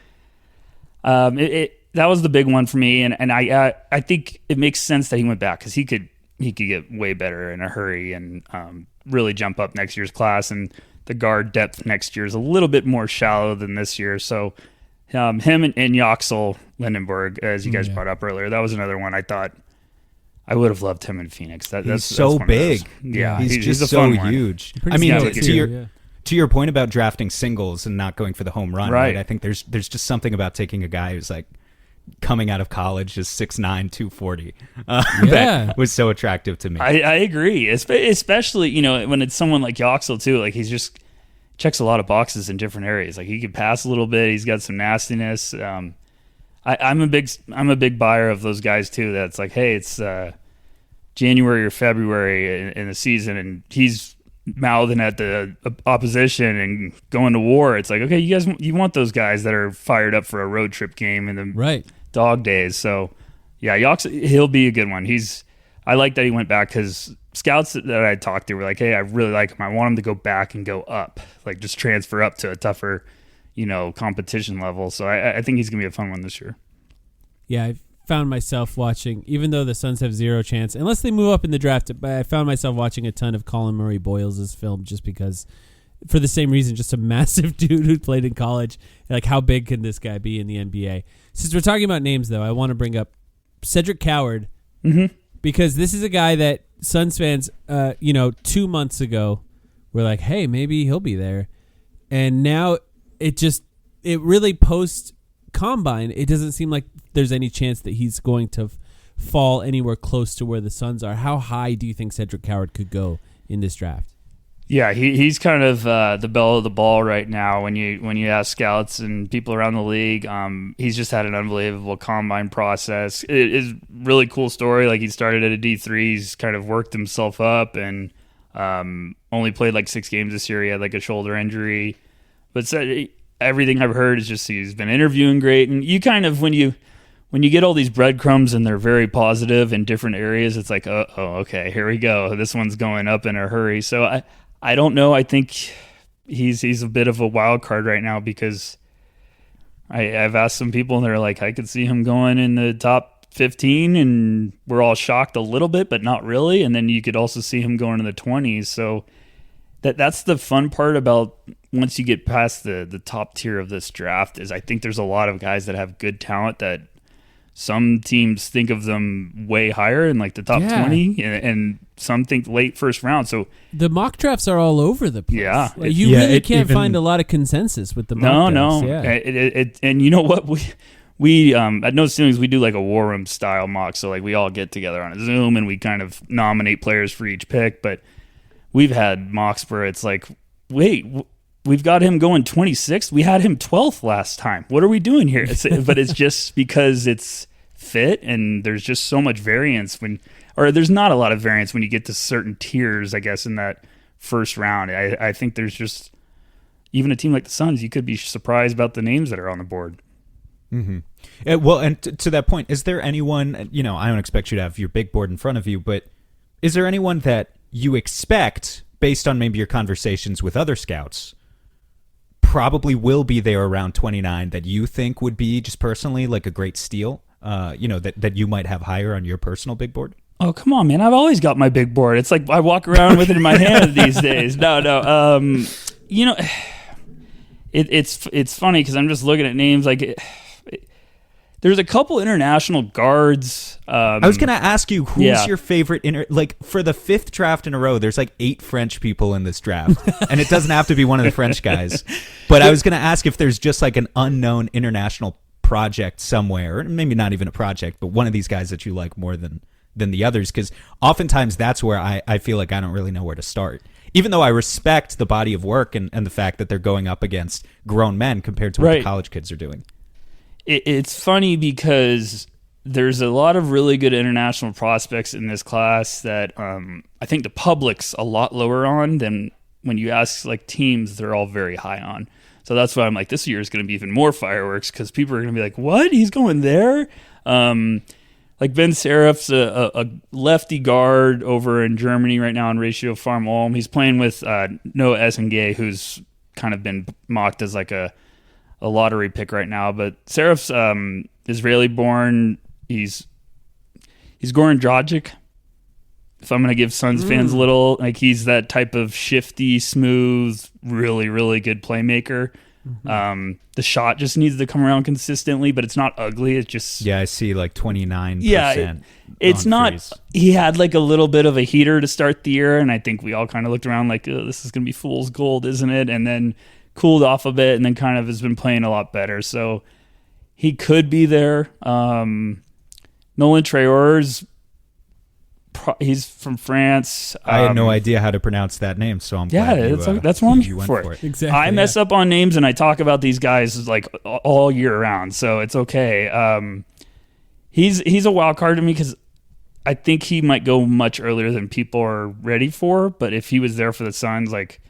that was the big one for me, and I think it makes sense that he went back because he could get way better in a hurry and really jump up next year's class, and the guard depth next year is a little bit more shallow than this year, so him and Yoxel Lindenberg, as you guys brought up earlier, that was another one I thought I would have loved him in Phoenix. That's so big. Yeah, he's just so huge. I mean, to your point about drafting singles and not going for the home run, right? I think there's just something about taking a guy who's like coming out of college, just 6'9", 240. That was so attractive to me. I agree, especially when it's someone like Yoxel too. Like he's just checks a lot of boxes in different areas. Like he can pass a little bit. He's got some nastiness. I'm a big buyer of those guys too. That's like, hey, it's January or February in the season, and he's mouthing at the opposition and going to war. It's like, okay, you want those guys that are fired up for a road trip game in the dog days. So yeah, he'll be a good one. I like that he went back because scouts that I talked to were like, hey, I really like him. I want him to go back and go up, like just transfer up to a tougher, competition level. So I think he's going to be a fun one this year. Yeah, I found myself watching, even though the Suns have zero chance, unless they move up in the draft, I found myself watching a ton of Colin Murray Boyles' film just because, for the same reason, just a massive dude who played in college. Like, how big can this guy be in the NBA? Since we're talking about names, though, I want to bring up Cedric Coward, because this is a guy that Suns fans, 2 months ago were like, hey, maybe he'll be there. And now it really post-combine, it doesn't seem like there's any chance that he's going to fall anywhere close to where the Suns are. How high do you think Cedric Coward could go in this draft? Yeah, he's kind of the belle of the ball right now. When you ask scouts and people around the league, he's just had an unbelievable combine process. It is a really cool story. Like he started at a D3, he's kind of worked himself up, and only played like 6 games this year. He had like a shoulder injury, but everything I've heard is just he's been interviewing great. And you kind of when you get all these breadcrumbs and they're very positive in different areas, it's like, oh, okay, here we go. This one's going up in a hurry. So I don't know. I think he's a bit of a wild card right now because I've asked some people and they're like, I could see him going in the top 15, and we're all shocked a little bit, but not really. And then you could also see him going in the 20s. So that's the fun part about once you get past the top tier of this draft is I think there's a lot of guys that have good talent that some teams think of them way higher in like the top 20, and some think late first round. So the mock drafts are all over the place. Yeah, you really can't find a lot of consensus with the mock drafts. No. Yeah. And you know what? We at No Ceilings, we do like a war room style mock. So like we all get together on a Zoom and we kind of nominate players for each pick. But we've had mocks where it's like, wait, we've got him going 26th. We had him 12th last time. What are we doing here? But it's just because it's fit, and there's just so much variance there's not a lot of variance when you get to certain tiers, I guess, in that first round. I think there's just, even a team like the Suns, you could be surprised about the names that are on the board. Well, and to that point, is there anyone, I don't expect you to have your big board in front of you, but is there anyone that you expect, based on maybe your conversations with other scouts, probably will be there around 29 that you think would be just personally like a great steal, that you might have higher on your personal big board? Oh, come on, man. I've always got my big board. It's like I walk around with it in my hand these days. No. It's funny because I'm just looking at names like there's a couple international guards. I was going to ask you, who's your favorite for the 5th draft in a row, there's like 8 French people in this draft, and it doesn't have to be one of the French guys. But I was going to ask if there's just like an unknown international project somewhere, or maybe not even a project, but one of these guys that you like more than the others, because oftentimes that's where I feel like I don't really know where to start. Even though I respect the body of work and the fact that they're going up against grown men compared to what the college kids are doing. It's funny because there's a lot of really good international prospects in this class that I think the public's a lot lower on than when you ask like teams, they're all very high on. So that's why I'm like, this year is going to be even more fireworks because people are going to be like, what? He's going there? Like Ben Serap's a lefty guard over in Germany right now in Ratio Farm Ulm. He's playing with Noah Essengay, who's kind of been mocked as like a lottery pick right now. But Serap's Israeli-born. He's Goran Dragic. If I'm going to give Suns fans a little, like he's that type of shifty, smooth, really, really good playmaker. The shot just needs to come around consistently, but it's not ugly. It's just I see like 29%. Yeah, it's not. Freeze. He had like a little bit of a heater to start the year, and I think we all kind of looked around like, oh, this is going to be fool's gold, isn't it? And then cooled off a bit, and then kind of has been playing a lot better. So he could be there. Nolan Traore's. He's from France. I had no idea how to pronounce that name, so I'm glad that's what I'm here for. Exactly. I mess up on names and I talk about these guys like all year round, so it's okay. He's a wild card to me because I think he might go much earlier than people are ready for. But if he was there for the Suns, like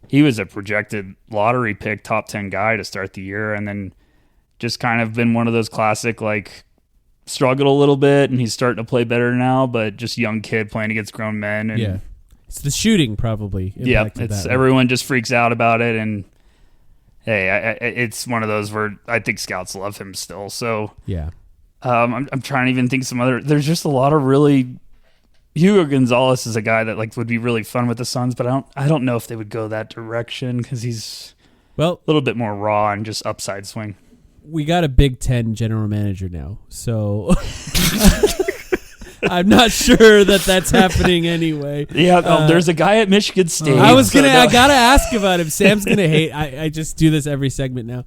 he was a projected lottery pick, top 10 guy to start the year, and then just kind of been one of those classic like. Struggled a little bit, and he's starting to play better now, but just young kid playing against grown men. And it's the shooting probably. Yeah, it's everyone just freaks out about it, and hey, it's one of those where I think scouts love him still. So yeah, I'm trying to even think some other. There's just a lot of really. Hugo Gonzalez is a guy that like would be really fun with the Suns, but I don't know if they would go that direction because he's a little bit more raw and just upside swing. We got a Big Ten general manager now, so I'm not sure that's happening anyway. Yeah, there's a guy at Michigan State. I gotta ask about him. Sam's gonna hate. I just do this every segment now,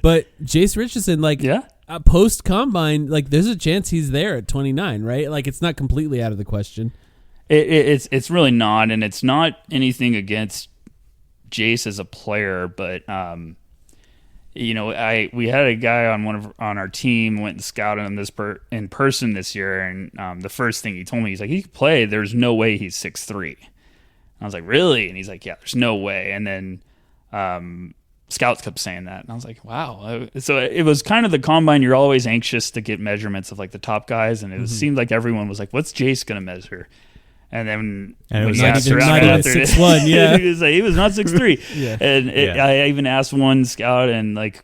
but Jace Richardson, post combine, like there's a chance he's there at 29, right? Like it's not completely out of the question. It's really not, and it's not anything against Jace as a player, but. We had a guy on our team went and scouted him in person this year, and the first thing he told me, he's like, he can play. There's no way he's 6'3". I was like, really? And he's like, yeah, there's no way. And then scouts kept saying that, and I was like, wow. So it was kind of the combine. You're always anxious to get measurements of like the top guys, and it seemed like everyone was like, what's Jace gonna measure? And then when he asked around after 6'1", yeah, he was not 6'3". Yeah. And I even asked one scout, and like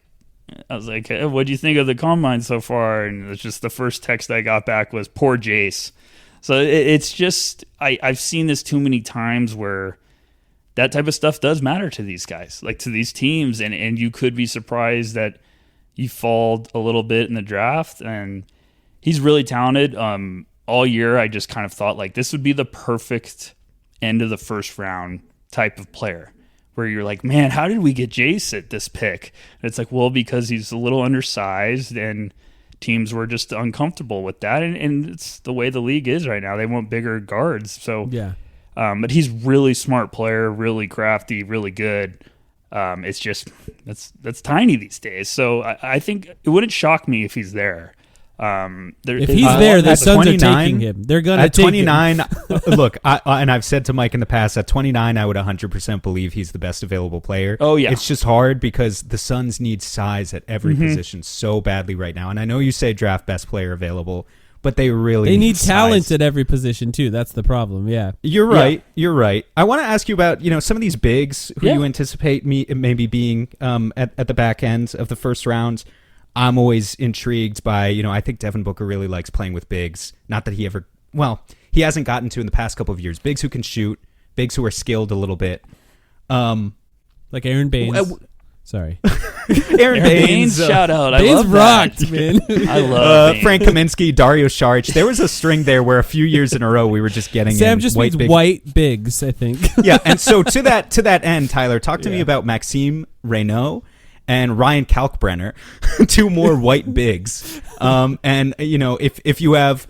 I was like, hey, "What do you think of the combine so far?" And it's just the first text I got back was "Poor Jace." So it's just I've seen this too many times where that type of stuff does matter to these guys, like to these teams, and you could be surprised that you fall a little bit in the draft. And he's really talented. All year, I just kind of thought like this would be the perfect end of the first round type of player where you're like, man, how did we get Jace at this pick? And it's like, well, because he's a little undersized and teams were just uncomfortable with that. And it's the way the league is right now. They want bigger guards. So, yeah. But he's really smart player, really crafty, really good. It's just, that's tiny these days. So I think it wouldn't shock me if he's there. If he's there, the Suns are taking him. They're going to take 29. him. Look, and I've said to Mike in the past, at 29, I would 100% believe he's the best available player. Oh, yeah. It's just hard because the Suns need size at every position so badly right now. And I know you say draft best player available, but they really need talent size. at every position too. That's the problem. Yeah, you're right. Yeah. You're right. I want to ask you about some of these bigs who you anticipate maybe being at the back end of the first round. I'm always intrigued by I think Devin Booker really likes playing with bigs. Not that he hasn't gotten to in the past couple of years. Bigs who can shoot, bigs who are skilled a little bit. Like Aaron Baines. Sorry. Aaron Baines. Shout out. I Baines love rocked, that. man. I love Frank Kaminsky, Dario Saric. There was a string there where a few years in a row we were just getting Sam just means white bigs, I think. Yeah, and so to that end, Tyler, talk to me about Maxime Reynaud and Ryan Kalkbrenner, two more white bigs. And if you have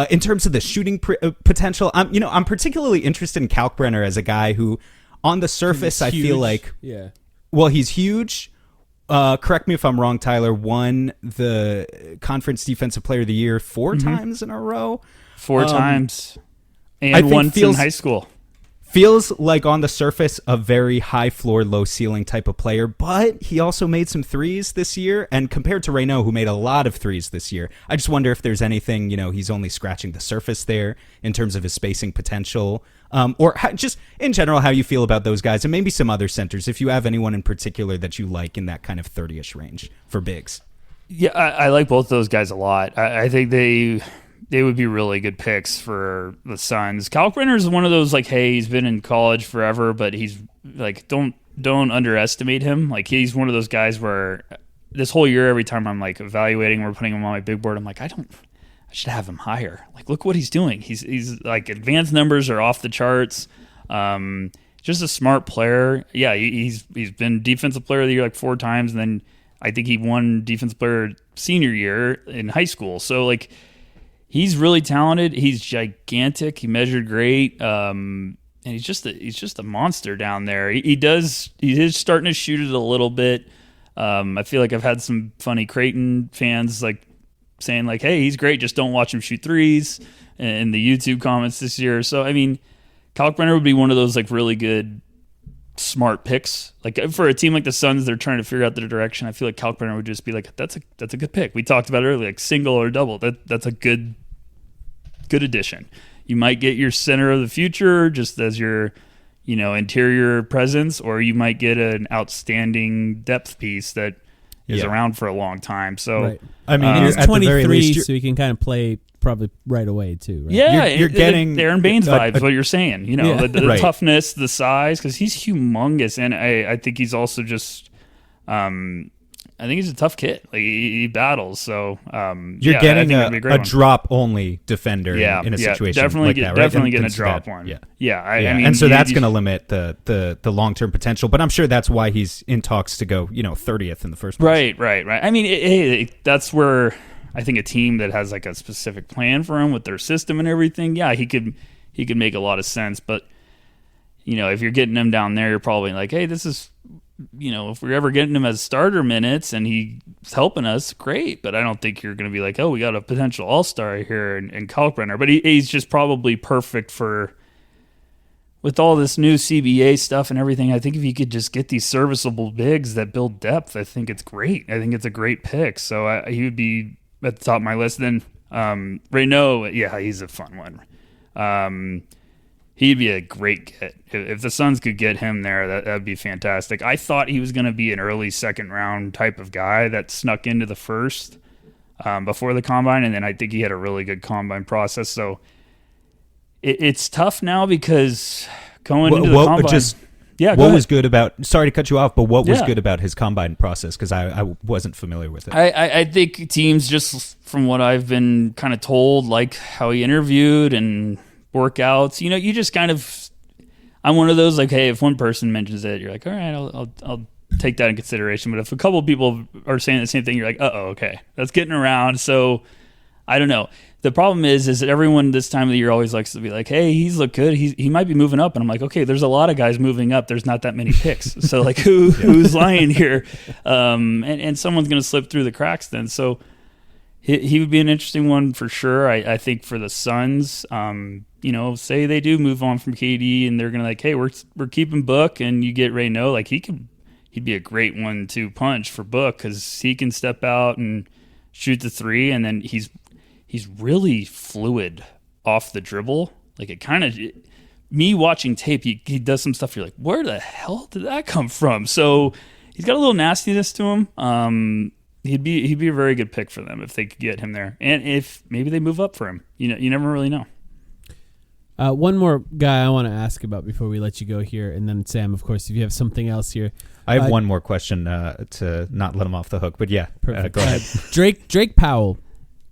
in terms of the shooting potential, I'm particularly interested in Kalkbrenner as a guy who, on the surface, I feel like he's huge. Correct me if I'm wrong, Tyler. Won the Conference Defensive Player of the Year 4 times in a row. 4 times, and once in high school. Feels like on the surface a very high floor, low ceiling type of player, but he also made some threes this year. And compared to Reynaud, who made a lot of threes this year, I just wonder if there's anything, he's only scratching the surface there in terms of his spacing potential, or just in general, how you feel about those guys, and maybe some other centers, if you have anyone in particular that you like in that kind of 30-ish range for bigs. Yeah, I like both those guys a lot. I think they would be really good picks for the Suns. Kalkbrenner is one of those he's been in college forever, but he's don't underestimate him. He's one of those guys where this whole year, every time I'm evaluating, we're putting him on my big board, I'm like, I should have him higher. Look what he's doing. He's advanced numbers are off the charts. Just a smart player. Yeah, he's been defensive player of the year 4 times, and then I think he won defensive player senior year in high school. So he's really talented. He's gigantic. He measured great, and he's just a monster down there. He is starting to shoot it a little bit. I feel like I've had some funny Creighton fans saying hey, he's great, just don't watch him shoot threes in the YouTube comments this year. So I mean, Kalkbrenner would be one of those really good, smart picks. For a team like the Suns, they're trying to figure out their direction. I feel like Kalkbrenner would just be that's a good pick. We talked about it earlier, single or double. That's a good addition. You might get your center of the future just as your interior presence, or you might get an outstanding depth piece that is around for a long time. So right. I mean, he's 23, so he can kind of play probably right away too. Right? Yeah, you're getting the Aaron Baines vibes. What you're saying, the right. toughness, the size, because he's humongous, and I think he's also just, I think he's a tough kid. He battles. So you're getting a drop only defender in a situation definitely like that, right? Definitely going to drop one. Yeah. I mean, and so that's going to limit the long term potential. But I'm sure that's why he's in talks to go 30th in the first place. Right. I mean, that's where I think a team that has a specific plan for him with their system and everything. Yeah, he could make a lot of sense. But if you're getting him down there, you're probably hey, this is. If we're ever getting him as starter minutes and he's helping us, great. But I don't think you're going to be oh, we got a potential all-star here in Kalkbrenner. But he's just probably perfect with all this new CBA stuff and everything. I think if you could just get these serviceable bigs that build depth, I think it's great. I think it's a great pick. So he would be at the top of my list. Then Reynaud, yeah, he's a fun one. He'd be a great get. If the Suns could get him there, that'd be fantastic. I thought he was going to be an early second round type of guy that snuck into the first before the combine, and then I think he had a really good combine process. So it's tough now because going into the combine. What was good about? Sorry to cut you off, but what was good about his combine process? Because I wasn't familiar with it. I think teams, just from what I've been kind of told, like how he interviewed and workouts. You just kind of. I'm one of those hey, if one person mentions it, you're all right, I'll take that in consideration. But if a couple of people are saying the same thing, you're okay, that's getting around. So I don't know. The problem is that everyone this time of the year always likes to be hey, he's looked good. He might be moving up. And I'm okay, there's a lot of guys moving up. There's not that many picks. So who's lying here? And someone's going to slip through the cracks then. So he would be an interesting one for sure. I think for the Suns, say they do move on from KD and they're gonna like, hey, we're keeping Book, and you get Reynaud, like he'd be a great 1-2 punch for Book because he can step out and shoot the three, and then he's really fluid off the dribble. Like it kind of, me watching tape, he does some stuff. You're like, where the hell did that come from? So he's got a little nastiness to him. He'd be a very good pick for them if they could get him there, and if maybe they move up for him. You never really know. One more guy I want to ask about before we let you go here, and then Sam, of course, if you have something else here. I have one more question to not let him off the hook, but yeah, go ahead. Drake Powell.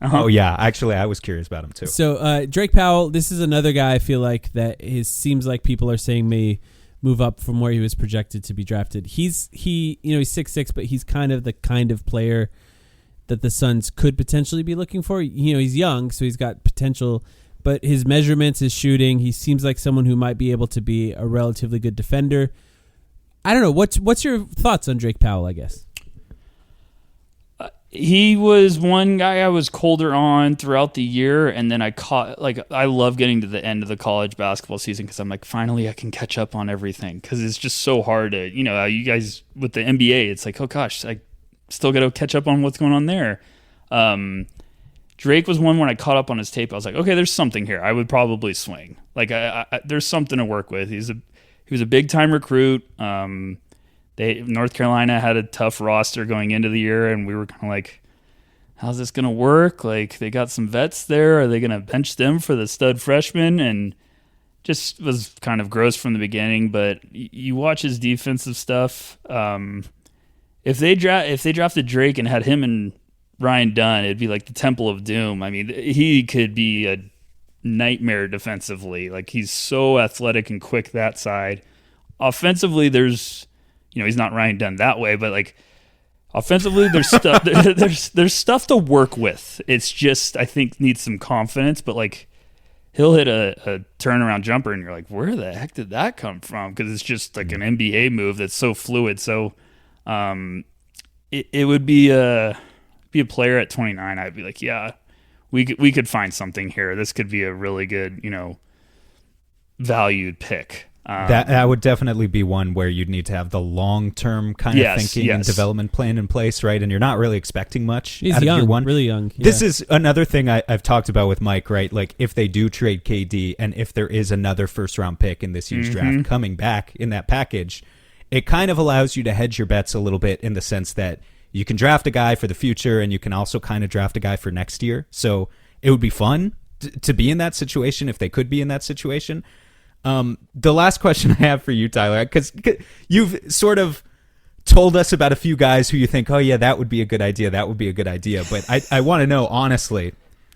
Uh-huh. Oh yeah, actually, I was curious about him too. So Drake Powell, this is another guy I feel like that seems like people are saying may move up from where he was projected to be drafted. He's 6'6", but he's kind of player that the Suns could potentially be looking for. He's young, so he's got potential, but his measurements, his shooting, he seems like someone who might be able to be a relatively good defender. I don't know. What's your thoughts on Drake Powell, I guess? He was one guy I was colder on throughout the year, and then I love getting to the end of the college basketball season because I'm like, finally I can catch up on everything, because it's just so hard to, you guys with the NBA, it's like, oh gosh, I still got to catch up on what's going on there. Drake was one when I caught up on his tape. I was like, okay, there's something here. I would probably swing. Like there's something to work with. He was a big time recruit. North Carolina had a tough roster going into the year, and we were kind of like, how's this going to work? Like, they got some vets there. Are they going to bench them for the stud freshman? And just was kind of gross from the beginning, but you watch his defensive stuff. If they drafted Drake and had him and Ryan Dunn, it'd be like the Temple of Doom. I mean, he could be a nightmare defensively. Like, he's so athletic and quick that side. Offensively, there's... he's not Ryan Dunn that way, but like offensively, there's stuff. There's stuff to work with. It's just, I think, needs some confidence. But like, he'll hit a turnaround jumper, and you're like, where the heck did that come from? Because it's just like an NBA move that's so fluid. So, it would be a player at 29. I'd be like, yeah, we could find something here. This could be a really good, valued pick. That would definitely be one where you'd need to have the long-term kind of thinking and development plan in place, right? And you're not really expecting much out of year one. Really young. Yeah. This is another thing I've talked about with Mike, right? Like, if they do trade KD and if there is another first-round pick in this year's draft coming back in that package, it kind of allows you to hedge your bets a little bit in the sense that you can draft a guy for the future and you can also kind of draft a guy for next year. So it would be fun to be in that situation if they could be in that situation. The last question I have for you, Tyler, because you've sort of told us about a few guys who you think, oh yeah, that would be a good idea. That would be a good idea. But I want to know, honestly,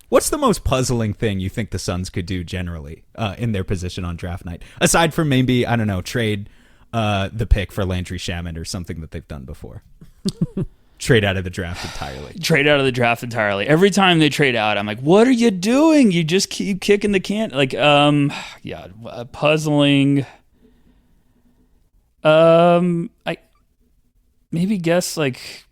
what's the most puzzling thing you think the Suns could do generally in their position on draft night? Aside from maybe, I don't know, trade the pick for Landry Shamet or something that they've done before. Trade out of the draft entirely. Every time they trade out, I'm like, what are you doing? You just keep kicking the can. Like, puzzling. I maybe guess like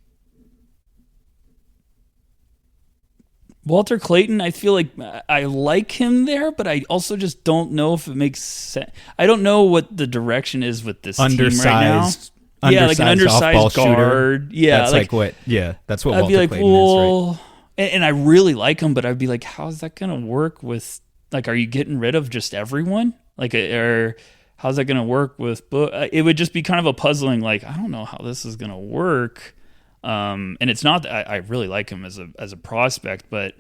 Walter Clayton. I feel like I like him there, but I also just don't know if it makes sense. I don't know what the direction is with this team right now. Like an undersized guard. Shooter. Yeah, that's what. Yeah, that's what. I'd Walter be like, Clayton is, right? And I really like him, but I'd be like, how's that going to work with? Like, are you getting rid of just everyone? Like, or how's that going to work with? It would just be kind of a puzzling. Like, I don't know how this is going to work. And it's not that I really like him as a prospect, but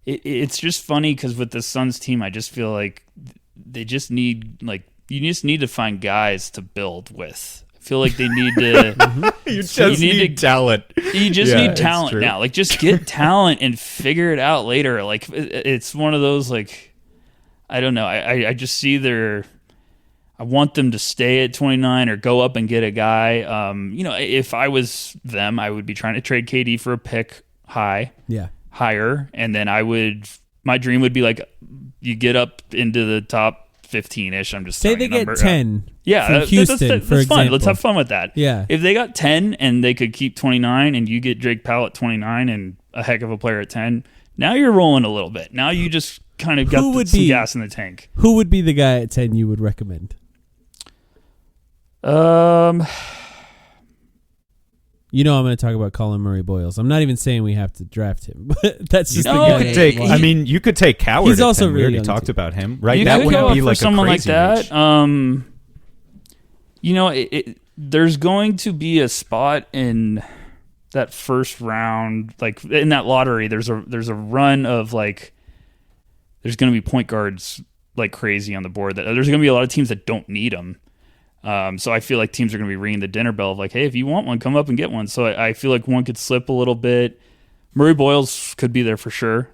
it's just funny because with the Suns team, I just feel like they just need you just need to find guys to build with. I feel like they need to. you need talent. You just need talent now. Like, just get talent and figure it out later. Like, it's one of those, like, I don't know. I just see I want them to stay at 29 or go up and get a guy. If I was them, I would be trying to trade KD for a pick higher, and then my dream would be like, you get up into the top 15-ish. I'm just say throwing they a get number. 10. Yeah, from Houston, that's for fun. example. Let's have fun with that. Yeah. If they got 10 and they could keep 29, and you get Drake Powell at 29 and a heck of a player at 10, now you're rolling a little bit. Now you just kind of got some gas in the tank. Who would be the guy at 10 you would recommend? You know I'm going to talk about Colin Murray Boyles. I'm not even saying we have to draft him, but that's just the guy. You could take Coward. He's also we already really talked young, about him, right? You That could wouldn't go be for like someone a like crazy that. reach. There's going to be a spot in that first round, like in that lottery. There's a run of like there's going to be point guards like crazy on the board. That there's going to be a lot of teams that don't need them. So I feel like teams are going to be ringing the dinner bell of like, hey, if you want one, come up and get one. So I feel like one could slip a little bit. Murray Boyles could be there for sure.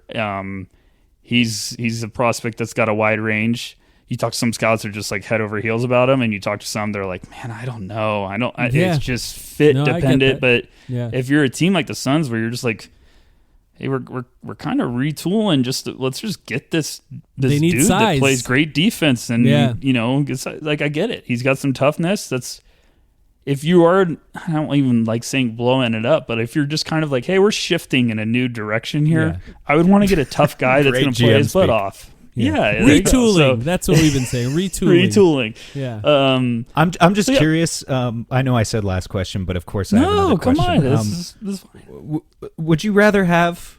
He's a prospect that's got a wide range. You talk to some scouts who are just like head over heels about him, and you talk to some, they're like, man, I don't know. It's just fit dependent. But if you're a team like the Suns where you're just like, hey, we're kind of retooling. Let's just get this dude that plays great defense, and like I get it. He's got some toughness. That's if you are. I don't even like saying blowing it up, but if you're just kind of like, hey, we're shifting in a new direction here. I would want to get a tough guy that's going to play his butt off. Yeah, retooling. That's what we've been saying. Retooling. Yeah. I'm just curious. I know I said last question, but of course I have another question. Come on. This is fine. Would you rather have?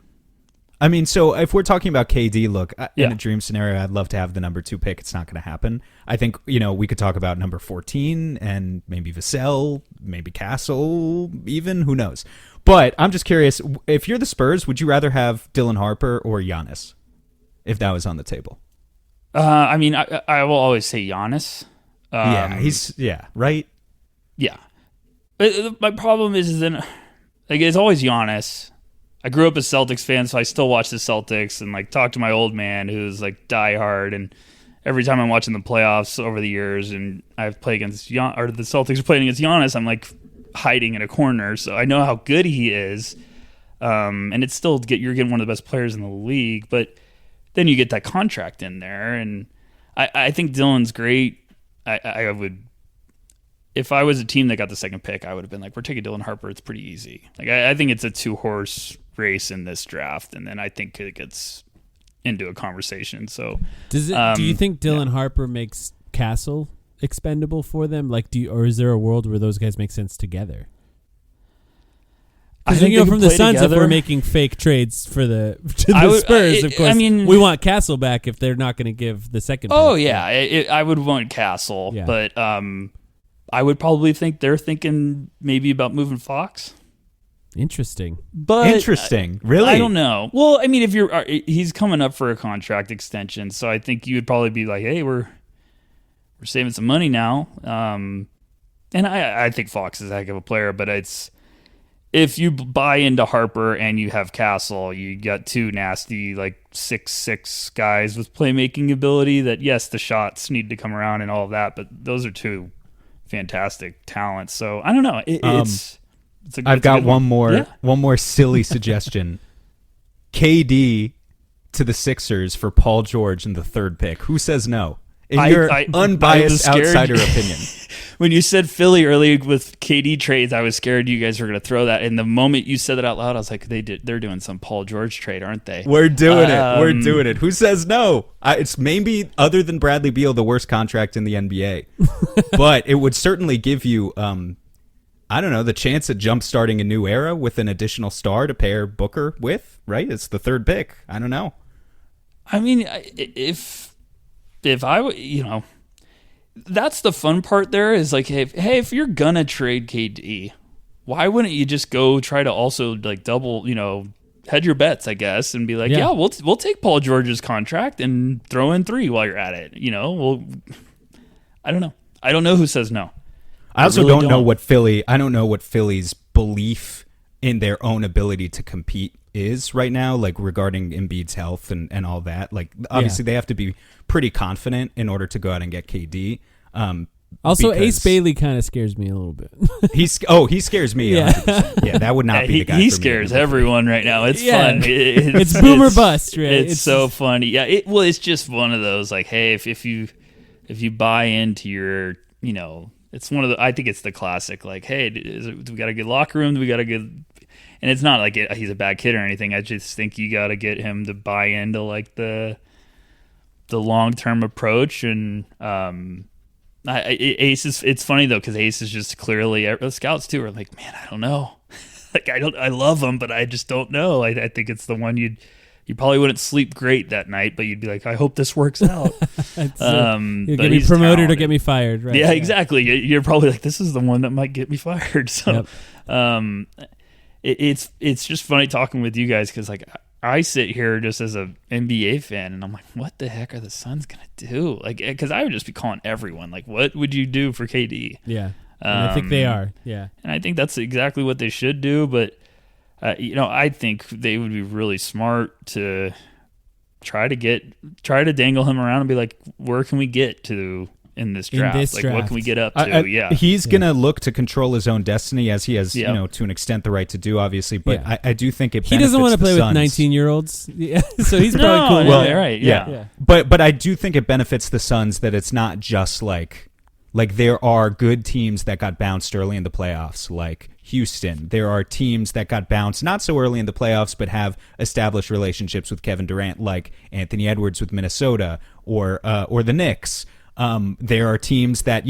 I mean, so if we're talking about KD, look, in a dream scenario, I'd love to have the number 2 pick. It's not going to happen. I think we could talk about number 14 and maybe Vassell, maybe Castle, even who knows. But I'm just curious, if you're the Spurs, would you rather have Dylan Harper or Giannis? If that was on the table. I mean, I will always say Giannis. Right? Yeah. But my problem is then, like, it's always Giannis. I grew up a Celtics fan, so I still watch the Celtics and, like, talk to my old man who's, like, diehard. And every time I'm watching the playoffs over the years and I've played against the Celtics are playing against Giannis, I'm, like, hiding in a corner. So I know how good he is. And it's still, you're getting one of the best players in the league. But then you get that contract in there, and I think Dylan's great. I would, if I was a team that got the second pick, I would have been like, we're taking Dylan Harper. It's pretty easy. Like I think it's a 2-horse race in this draft, and then I think it gets into a conversation. So, do you think Dylan Harper makes Castle expendable for them? Like, or is there a world where those guys make sense together? Because from the Suns, if we're making fake trades for the Spurs, of course, we want Castle back if they're not going to give the second. Pick. I would want Castle, but I would probably think they're thinking maybe about moving Fox. Interesting, really? I don't know. Well, I mean, he's coming up for a contract extension, so I think you would probably be like, hey, we're saving some money now, and I think Fox is a heck of a player, but it's. If you buy into Harper and you have Castle, you got 2 nasty, like 6'6" guys with playmaking ability that, yes, the shots need to come around and all of that, but those are 2 fantastic talents. So I don't know. I've got one more silly suggestion. KD to the Sixers for Paul George in the 3rd pick. Who says no? In your unbiased outsider opinion. When you said Philly early with KD trades, I was scared you guys were going to throw that. And the moment you said that out loud, I was like, they're doing some Paul George trade, aren't they? We're doing it. We're doing it. Who says no? It's maybe, other than Bradley Beal, the worst contract in the NBA. But it would certainly give you, I don't know, the chance at jump-starting a new era with an additional star to pair Booker with, right? It's the 3rd pick. I don't know. I mean, if I, that's the fun part there is like, hey, if you're going to trade KD, why wouldn't you just go try to also like double, hedge your bets, I guess, and be like, we'll take Paul George's contract and throw in 3 while you're at it. I don't know. I don't know who says no. I also really don't know what Philly's belief in their own ability to compete is right now, like regarding Embiid's health and all that. Like obviously they have to be pretty confident in order to go out and get KD. Also, Ace Bailey kind of scares me a little bit. He scares me. Yeah, that would not be the guy. He scares everyone right now. It's fun. It's boomer bust, right? It's so funny. Yeah. It's just one of those like, hey, if you if you buy into your, it's one of the, I think it's the classic, like, hey, do we got a good locker room? Do we got a good, and it's not like he's a bad kid or anything. I just think you got to get him to buy into like the long-term approach. And Ace is, it's funny though, because Ace is just clearly, the scouts too are like, man, I don't know. Like, I love him, but I just don't know. I think it's the one you probably wouldn't sleep great that night, but you'd be like, I hope this works out. You get me promoted or get me fired, right? Yeah, exactly. You're probably like, this is the one that might get me fired. So, it's just funny talking with you guys, because like I sit here just as a NBA fan, and I'm like, what the heck are the Suns gonna do? Like, because I would just be calling everyone like, what would you do for KD? Yeah, I think they are. Yeah, and I think that's exactly what they should do, but. I think they would be really smart to try to dangle him around and be like, where can we get to in this draft? What can we get up to? He's going to look to control his own destiny, as he has, to an extent, the right to do, obviously. But I do think he doesn't want to play with 19-year-olds, so he's probably cool. Well, right? Yeah. But I do think it benefits the Suns that it's not just like there are good teams that got bounced early in the playoffs, like Houston. There are teams that got bounced not so early in the playoffs, but have established relationships with Kevin Durant, like Anthony Edwards with Minnesota, or the Knicks. There are teams that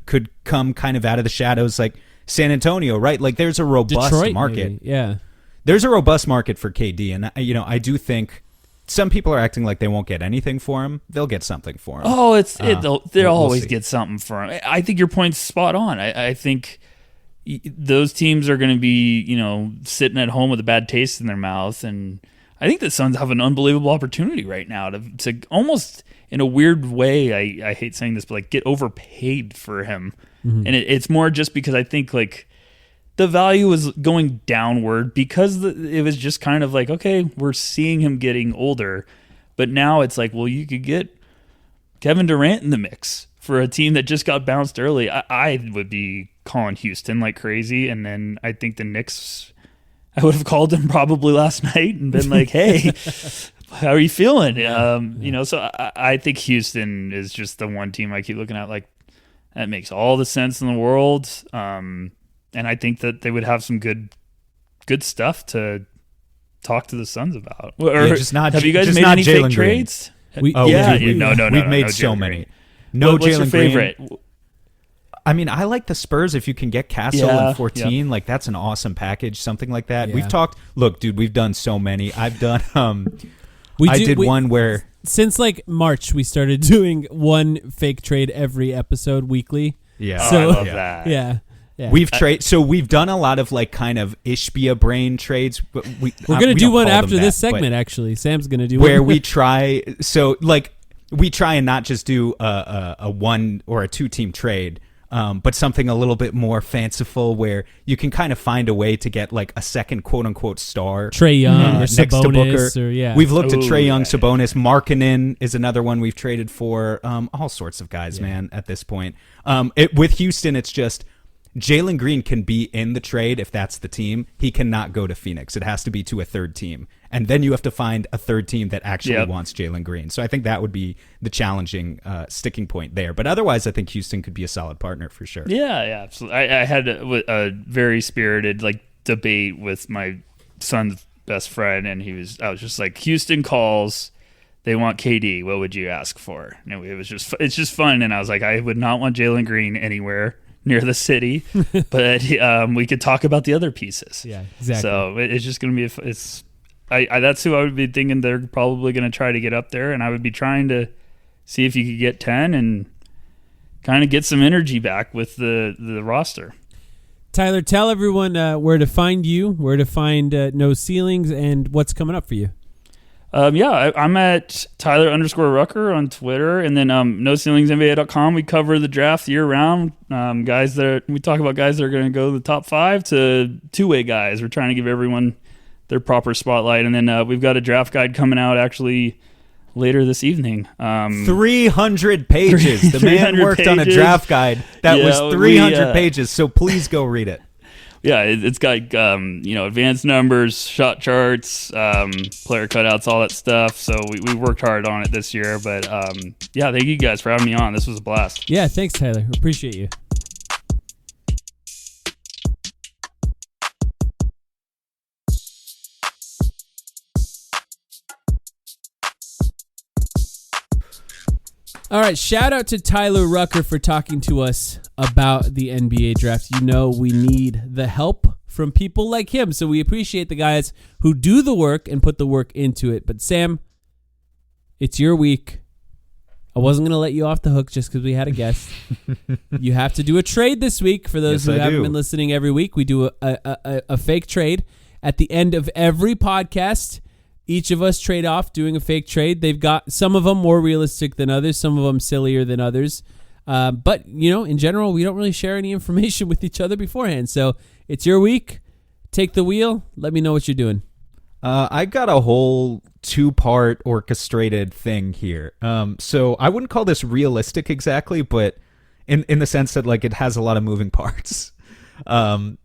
could come kind of out of the shadows, like San Antonio, right? Like there's a robust Detroit, market. Maybe. Yeah, there's a robust market for KD, and I do think. Some people are acting like they won't get anything for him. They'll get something for him. Oh, they'll always get something for him. I think your point's spot on. I think those teams are going to be, sitting at home with a bad taste in their mouth, and I think the Suns have an unbelievable opportunity right now to almost, in a weird way, I hate saying this, but like get overpaid for him. Mm-hmm. And it's more just because I think like the value was going downward because it was just kind of like, okay, we're seeing him getting older, but now it's like, well, you could get Kevin Durant in the mix for a team that just got bounced early. I would be calling Houston like crazy, and then I think the Knicks, I would have called them probably last night and been like, hey, how are you feeling? So I think Houston is just the one team I keep looking at like, that makes all the sense in the world. And I think that they would have some good stuff to talk to the Suns about. Or have you guys made any fake trades? We've made so many. What's your favorite? Green. I mean, I like the Spurs. If you can get Castle in 14, like that's an awesome package, something like that. Yeah. We've talked. Look, dude, we've done so many. I've done. One where since like March we started doing one fake trade every episode weekly. Yeah, so, I love that. Yeah. Yeah. We've done a lot of like kind of Ishbia brain trades. But we're gonna do one after this segment. Actually, Sam's gonna do where one. we try. So like we try and not just do a one or a 2-team trade, but something a little bit more fanciful, where you can kind of find a way to get like a second quote unquote star. Trey Young or next Sabonis, to Booker. Or, We've looked at Trey Young, Sabonis, Markkanen is another one we've traded for. All sorts of guys, man. At this point, with Houston, it's just. Jalen Green can be in the trade if that's the team. He cannot go to Phoenix. It has to be to a third team. And then you have to find a third team that actually wants Jalen Green. So I think that would be the challenging sticking point there. But otherwise, I think Houston could be a solid partner for sure. Yeah, absolutely. I had a very spirited debate with my son's best friend, and I was just like, Houston calls. They want KD. What would you ask for? And it's just fun. And I was like, I would not want Jalen Green anywhere near the city, but we could talk about the other pieces. Yeah, exactly. So it's just going to be that's who I would be thinking they're probably going to try to get up there, and I would be trying to see if you could get 10 and kind of get some energy back with the roster. Tyler, tell everyone where to find you, where to find No Ceilings, and what's coming up for you. I'm at Tyler_Rucker on Twitter, and then NoCeilingsNBA.com. We cover the draft year round. We talk about guys that are going to go to the top 5 to two-way guys. We're trying to give everyone their proper spotlight, and then we've got a draft guide coming out actually later this evening. 300 pages. The man worked on a draft guide that was 300 pages, so please go read it. Yeah, it's got advanced numbers, shot charts, player cutouts, all that stuff. So we worked hard on it this year. But yeah, thank you guys for having me on. This was a blast. Yeah, thanks, Tyler. Appreciate you. All right, shout out to Tyler Rucker for talking to us about the NBA draft. You know we need the help from people like him, so we appreciate the guys who do the work and put the work into it. But Sam, it's your week. I wasn't going to let you off the hook just because we had a guest. You have to do a trade this week. For those who haven't been listening every week, we do a fake trade at the end of every podcast. Each of us trade off doing a fake trade. They've got some of them more realistic than others, some of them sillier than others. But, in general, we don't really share any information with each other beforehand. So it's your week. Take the wheel. Let me know what you're doing. I got a whole 2-part orchestrated thing here. So I wouldn't call this realistic exactly, but in the sense that it has a lot of moving parts. But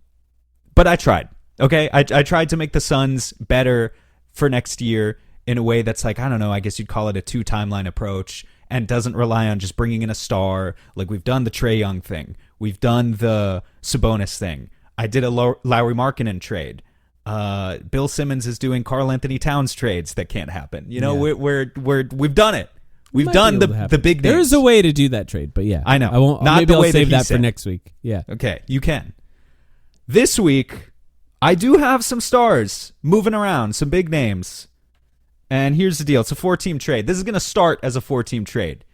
I tried. Okay, I tried to make the Suns better for next year in a way that's I don't know, I guess you'd call it a 2-timeline approach and doesn't rely on just bringing in a star. We've done the Trae Young thing. We've done the Sabonis thing. I did a Lowry Markkanen trade. Bill Simmons is doing Karl Anthony Towns trades that can't happen. We've done it. We've done the big names. There is a way to do that trade, but yeah. I know. I won't. Not maybe the I'll way save that he that for said. next week. Yeah. Okay, you can. This week, I do have some stars moving around, some big names. And here's the deal. It's a 4-team trade. This is going to start as a 4-team trade.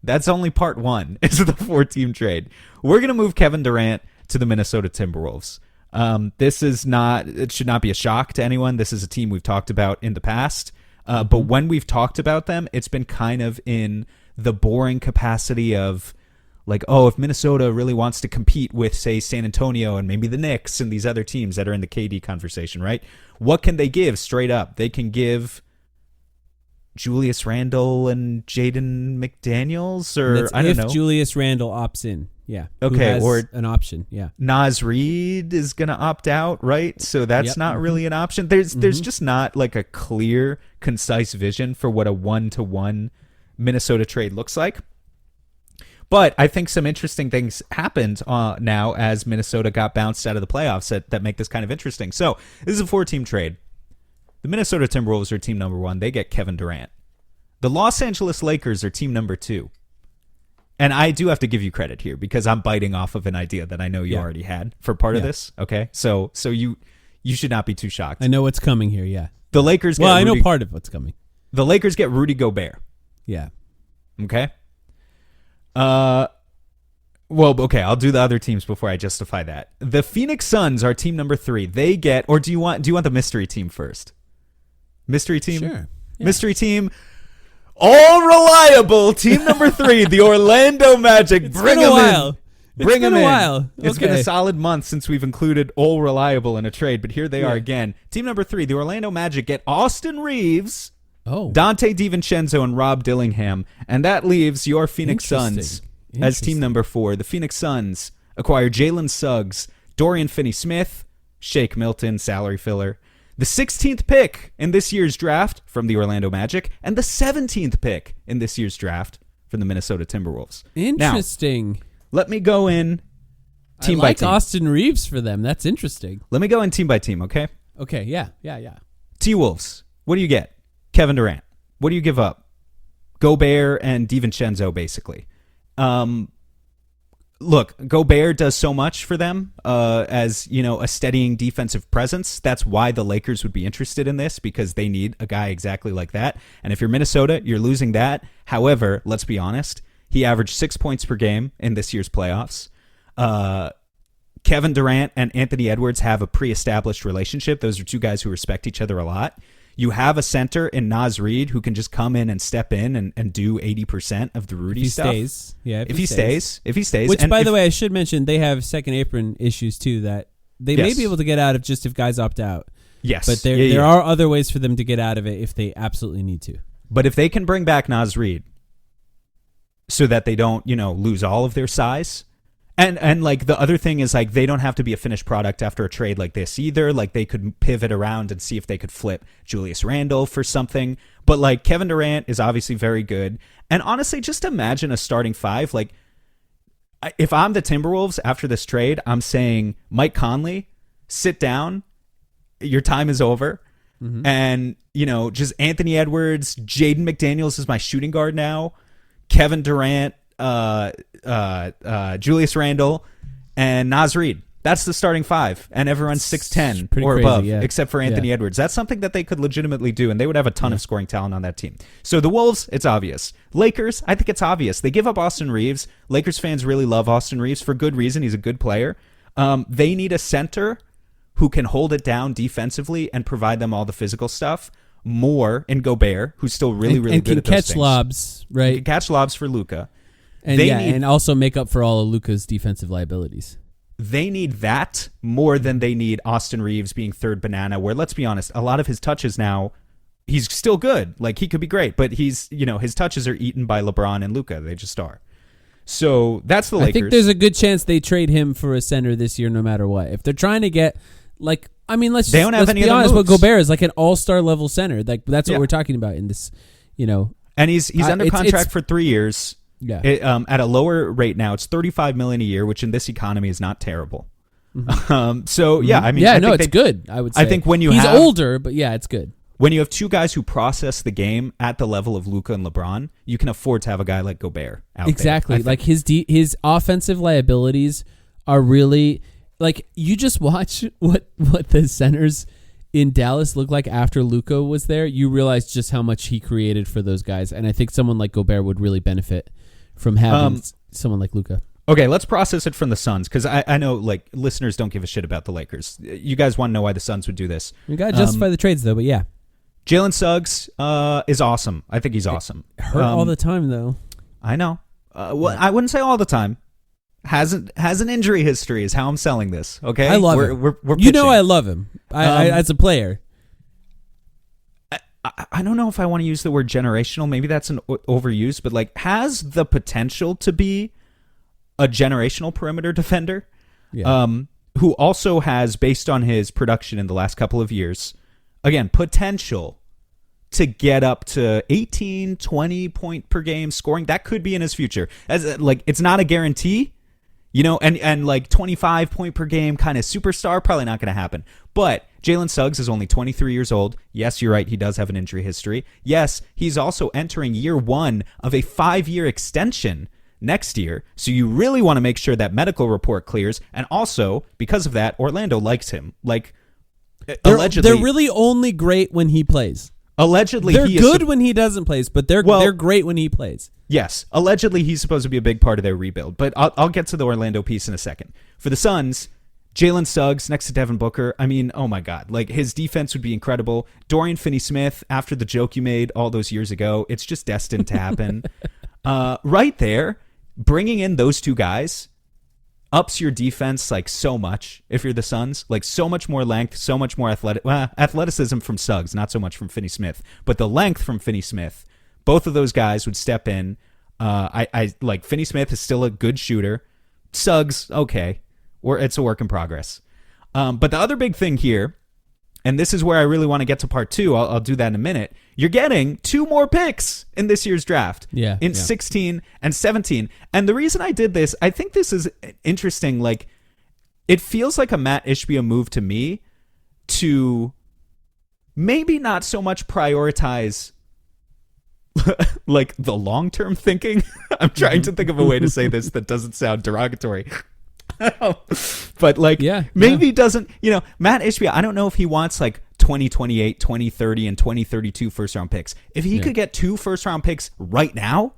That's only part 1 is the 4-team trade. We're going to move Kevin Durant to the Minnesota Timberwolves. It should not be a shock to anyone. This is a team we've talked about in the past. But when we've talked about them, it's been kind of in the boring capacity of if Minnesota really wants to compete with, say, San Antonio and maybe the Knicks and these other teams that are in the KD conversation, right? What can they give straight up? They can give Julius Randle and Jaden McDaniels, or I don't know. If Julius Randle opts in, yeah. Okay, or an option, yeah. Naz Reid is going to opt out, right? So that's not really an option. There's just not a clear, concise vision for what a 1-to-1 Minnesota trade looks like. But I think some interesting things happened now as Minnesota got bounced out of the playoffs that make this kind of interesting. So this is a 4-team trade. The Minnesota Timberwolves are team number 1. They get Kevin Durant. The Los Angeles Lakers are team number 2. And I do have to give you credit here because I'm biting off of an idea that I know you already had for part of this. Okay, so you should not be too shocked. I know what's coming here. Yeah, the Lakers. I know part of what's coming. The Lakers get Rudy Gobert. Yeah. Okay. I'll do the other teams before I justify that. The Phoenix Suns are team number 3. They get, or do you want the mystery team first? Mystery team? Sure. Yeah. Mystery team. All reliable team number 3, the Orlando Magic. Bring them in. Bring them in. While. It's been a solid month since we've included all reliable in a trade, but here they are again. Team number 3, the Orlando Magic get Austin Reeves, Dante DiVincenzo, and Rob Dillingham, and that leaves your Phoenix Suns as team number 4. The Phoenix Suns acquire Jalen Suggs, Dorian Finney-Smith, Shake Milton, salary filler, the 16th pick in this year's draft from the Orlando Magic, and the 17th pick in this year's draft from the Minnesota Timberwolves. Interesting. Now, let me go in team by team. Austin Reeves for them. That's interesting. Let me go in team by team, okay? Okay, yeah. T-Wolves, what do you get? Kevin Durant. What do you give up? Gobert and DiVincenzo, basically. Look, Gobert does so much for them as, a steadying defensive presence. That's why the Lakers would be interested in this, because they need a guy exactly like that. And if you're Minnesota, you're losing that. However, let's be honest, he averaged 6 points per game in this year's playoffs. Kevin Durant and Anthony Edwards have a pre-established relationship. Those are two guys who respect each other a lot. You have a center in Naz Reid who can just come in and step in and do 80% of the Rudy stuff. Stays. Yeah, if he stays. Which, by the way, I should mention, they have second apron issues too that they may be able to get out of just if guys opt out. Yes. But there are other ways for them to get out of it if they absolutely need to. But if they can bring back Naz Reid so that they don't, lose all of their size, And like the other thing is like they don't have to be a finished product after a trade like this either. Like they could pivot around and see if they could flip Julius Randle for something. But like Kevin Durant is obviously very good. And honestly, just imagine a starting five. Like if I'm the Timberwolves after this trade, I'm saying, Mike Conley, sit down. Your time is over. Mm-hmm. And, you know, just Anthony Edwards, Jaden McDaniels is my shooting guard now. Kevin Durant, Julius Randle, and Naz Reid. That's the starting five, and everyone's 6'10" or crazy, above, yeah. except for Anthony Edwards. That's something that they could legitimately do, and they would have a ton of scoring talent on that team. So the Wolves, it's obvious. Lakers, I think it's obvious. They give up Austin Reeves. Lakers fans really love Austin Reeves for good reason. He's a good player. They need a center who can hold it down defensively and provide them all the physical stuff. More in Gobert, who's still really good at those things. And can catch lobs, right? Can catch lobs for Luka. And and also make up for all of Luka's defensive liabilities. They need that more than they need Austin Reeves being third banana, where, let's be honest, a lot of his touches now, he's still good. Like, he could be great, but he's, you know, his touches are eaten by LeBron and Luka. They just are. So that's the Lakers. I think there's a good chance they trade him for a center this year no matter what. If they're trying to get, like, I mean, let's be honest, but Gobert is like an all-star level center. Like, that's what we're talking about in this, you know. And he's under contract for 3 years. Yeah. At a lower rate now, it's $35 million a year, which in this economy is not terrible. Mm-hmm. I mean, it's good. I would say. I think when he's older, but yeah, it's good. When you have two guys who process the game at the level of Luka and LeBron, you can afford to have a guy like Gobert out exactly. there. Like his offensive liabilities are really like, you just watch what the centers in Dallas look like after Luka was there. You realize just how much he created for those guys, and I think someone like Gobert would really benefit from having someone like Luka. Okay, let's process it from the Suns, because I know like listeners don't give a shit about the Lakers. You guys want to know why the Suns would do this. You got to justify the trades, though, but yeah. Jalen Suggs is awesome. I think he's awesome. Hurt all the time, though. I know. I wouldn't say all the time. Has an injury history is how I'm selling this. Okay, I love him. We're you know I love him. I as a player. I don't know if I want to use the word generational. Maybe that's an overuse, but like has the potential to be a generational perimeter defender. Yeah. Who also has, based on his production in the last couple of years, again, potential to get up to 18, 20 point per game scoring. That could be in his future. As like, it's not a guarantee, you know, and like 25 point per game kind of superstar, probably not going to happen. But Jalen Suggs is only 23 years old. Yes, you're right. He does have an injury history. Yes, he's also entering year one of a 5-year extension next year. So you really want to make sure that medical report clears. And also, because of that, Orlando likes him. Like, allegedly, they're really only great when he plays. Allegedly, they're good when he doesn't play, but they're great when he plays. Yes, allegedly he's supposed to be a big part of their rebuild. But I'll get to the Orlando piece in a second. For the Suns, Jalen Suggs next to Devin Booker. I mean, oh my God, like his defense would be incredible. Dorian Finney-Smith, after the joke you made all those years ago, it's just destined to happen. Right there, bringing in those two guys ups your defense like so much. If you're the Suns, like so much more length, so much more athleticism from Suggs, not so much from Finney-Smith, but the length from Finney-Smith. Both of those guys would step in. I like Finney-Smith is still a good shooter. Suggs, okay, or it's a work in progress. But the other big thing here, and this is where I really want to get to part two. I'll do that in a minute. You're getting 2 more picks in this year's draft. Yeah. In 16 and 17. And the reason I did this, I think this is interesting. Like, it feels like a Matt Ishbia move to me to maybe not so much prioritize like the long-term thinking. I'm trying to think of a way to say this that doesn't sound derogatory. But like maybe doesn't, you know, Matt Ishbia, I don't know if he wants like 2028, 2030 and 2032 first round picks. If he could get 2 first round picks right now,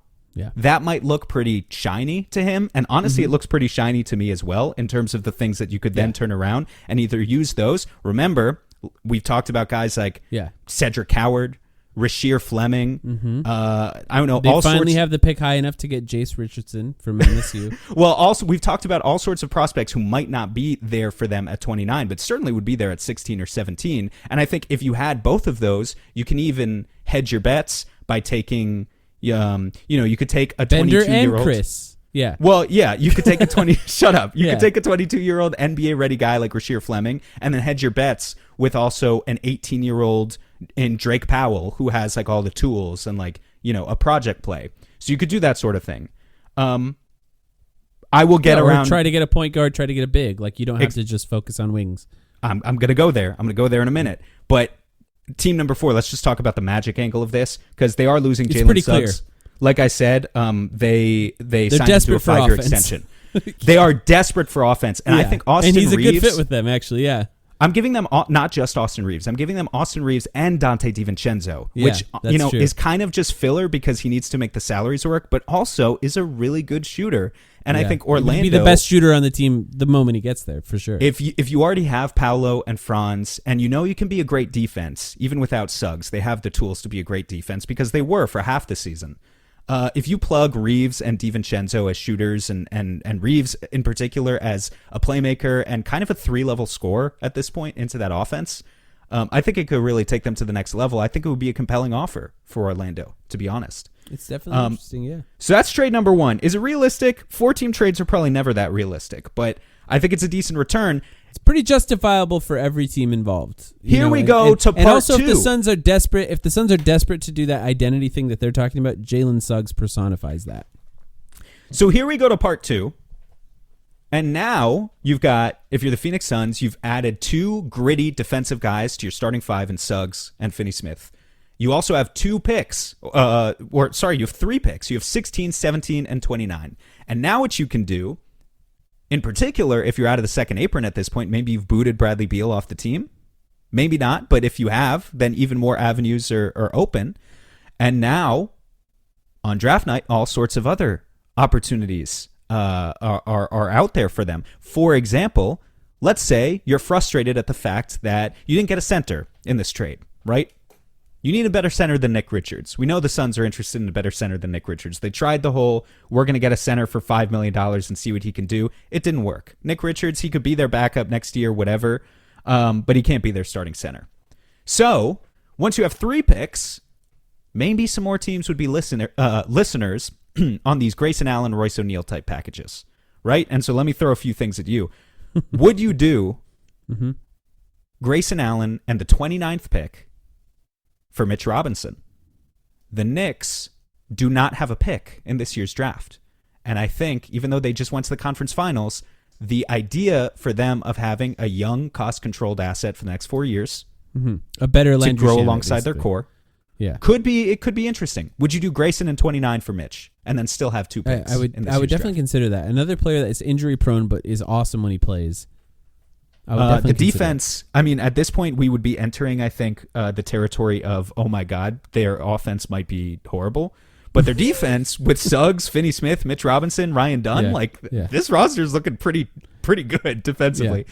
that might look pretty shiny to him. And honestly, it looks pretty shiny to me as well in terms of the things that you could then turn around and either use those. Remember, we've talked about guys like Cedric Howard, Rasheer Fleming. I don't know. They finally have the pick high enough to get Jace Richardson from MSU. Well, also we've talked about all sorts of prospects who might not be there for them at 29, but certainly would be there at 16 or 17. And I think if you had both of those, you can even hedge your bets by taking, you know, you could take a Bender 22-year-old. and Chris. Yeah. Well, yeah, you could take a 20. Shut up. You Yeah. could take a 22-year-old NBA ready guy like Rasheer Fleming, and then hedge your bets with also an 18-year-old in Drake Powell who has like all the tools and like a project play. So you could do that sort of thing. I will get around. Or try to get a point guard. Try to get a big. Like you don't have to just focus on wings. I'm going to go there. I'm going to go there in a minute. But team number 4. Let's just talk about the Magic angle of this because they are losing Jalen Suggs. Clear. Like I said, they signed him to a 5-year extension. They are desperate for offense, and I think Austin Reeves... And he's a good fit with them, actually, yeah. I'm giving them not just Austin Reeves. I'm giving them Austin Reeves and Dante DiVincenzo, which true. is kind of just filler because he needs to make the salaries work, but also is a really good shooter. And I think Orlando... He'd be the best shooter on the team the moment he gets there, for sure. If you already have Paolo and Franz, and you can be a great defense, even without Suggs, they have the tools to be a great defense because they were for half the season. If you plug Reeves and DiVincenzo as shooters and Reeves in particular as a playmaker and kind of a 3-level scorer at this point into that offense, I think it could really take them to the next level. I think it would be a compelling offer for Orlando, to be honest. It's definitely interesting, yeah. So that's trade number 1. Is it realistic? 4-team trades are probably never that realistic, but I think it's a decent return. It's pretty justifiable for every team involved. Here we go to part 2. And also, if the Suns are desperate to do that identity thing that they're talking about, Jalen Suggs personifies that. So here we go to part 2. And now you've got, if you're the Phoenix Suns, you've added 2 gritty defensive guys to your starting 5 in Suggs and Finney-Smith. You also have 2 picks, you have 3 picks. You have 16, 17, and 29. And now what you can do, in particular, if you're out of the second apron at this point, maybe you've booted Bradley Beal off the team. Maybe not, but if you have, then even more avenues are open. And now, on draft night, all sorts of other opportunities are out there for them. For example, let's say you're frustrated at the fact that you didn't get a center in this trade, right? You need a better center than Nick Richards. We know the Suns are interested in a better center than Nick Richards. They tried the whole, we're going to get a center for $5 million and see what he can do. It didn't work. Nick Richards, he could be their backup next year, whatever, but he can't be their starting center. So, once you have 3 picks, maybe some more teams would be listeners on these Grayson Allen, Royce O'Neal type packages, right? And so let me throw a few things at you. Would you do Grayson Allen and the 29th pick for Mitch Robinson? The Knicks do not have a pick in this year's draft. And I think, even though they just went to the conference finals, the idea for them of having a young, cost-controlled asset for the next 4 years, a better to grow alongside their core, could be interesting. Would you do Grayson and 29 for Mitch, and then still have 2 picks? I would definitely consider that. Another player that is injury-prone but is awesome when he plays. The defense, I mean, at this point, we would be entering, I think, the territory of, oh my God, their offense might be horrible. But their defense, with Suggs, Finney-Smith, Mitch Robinson, Ryan Dunn, this roster is looking pretty good defensively.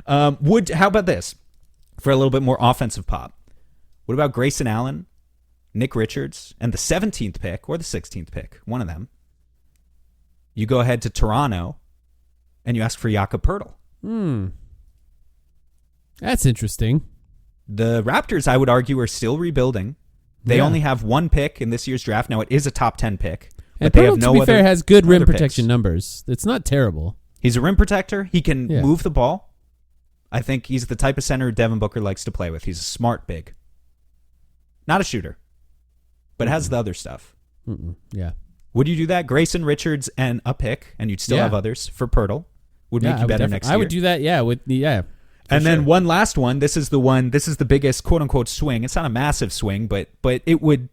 Yeah. How about this? For a little bit more offensive pop. What about Grayson Allen, Nick Richards, and the 17th pick, or the 16th pick, one of them? You go ahead to Toronto, and you ask for Jakob Poeltl. That's interesting. The Raptors, I would argue, are still rebuilding. They only have 1 pick in this year's draft. Now, it is a top 10 pick. But they have no other. To be fair, has good rim protection numbers. It's not terrible. He's a rim protector. He can move the ball. I think he's the type of center Devin Booker likes to play with. He's a smart big. Not a shooter, but has the other stuff. Yeah. Would you do that? Grayson, Richards, and a pick, and you'd still have others for Poeltl. Would make you better next year. I would do that, And then one last one. This is the biggest quote unquote swing. It's not a massive swing, but it would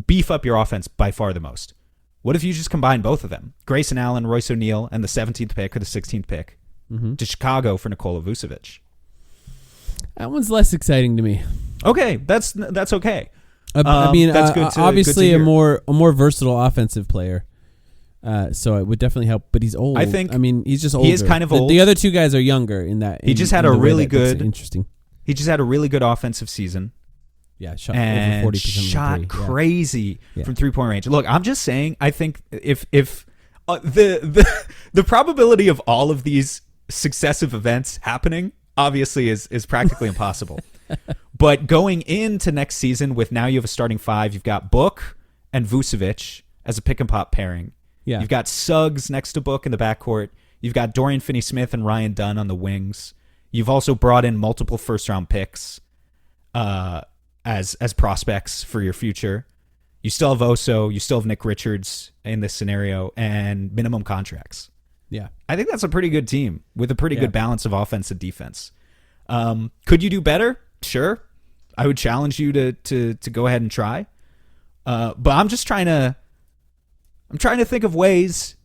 beef up your offense by far the most. What if you just combine both of them? Grayson Allen, Royce O'Neal, and the 17th pick or the 16th pick to Chicago for Nikola Vucevic. That one's less exciting to me. Okay, that's okay. I mean, that's good to, obviously good to hear. a more versatile offensive player. So it would definitely help, but he's old. He's just older. He is kind of old. The other 2 guys are younger in that. He just had a really good, interesting. He just had a really good offensive season. Yeah, shot and over 40% shot crazy from 3-point range. Look, I'm just saying. I think if the probability of all of these successive events happening obviously is practically impossible. But going into next season with now you have a starting 5, you've got Book and Vucevic as a pick and pop pairing. Yeah. You've got Suggs next to Book in the backcourt. You've got Dorian Finney-Smith and Ryan Dunn on the wings. You've also brought in multiple first-round picks as prospects for your future. You still have Oso. You still have Nick Richards in this scenario, and minimum contracts. Yeah. I think that's a pretty good team with a pretty good balance of offense and defense. Could you do better? Sure. I would challenge you to go ahead and try. But I'm just trying to think of ways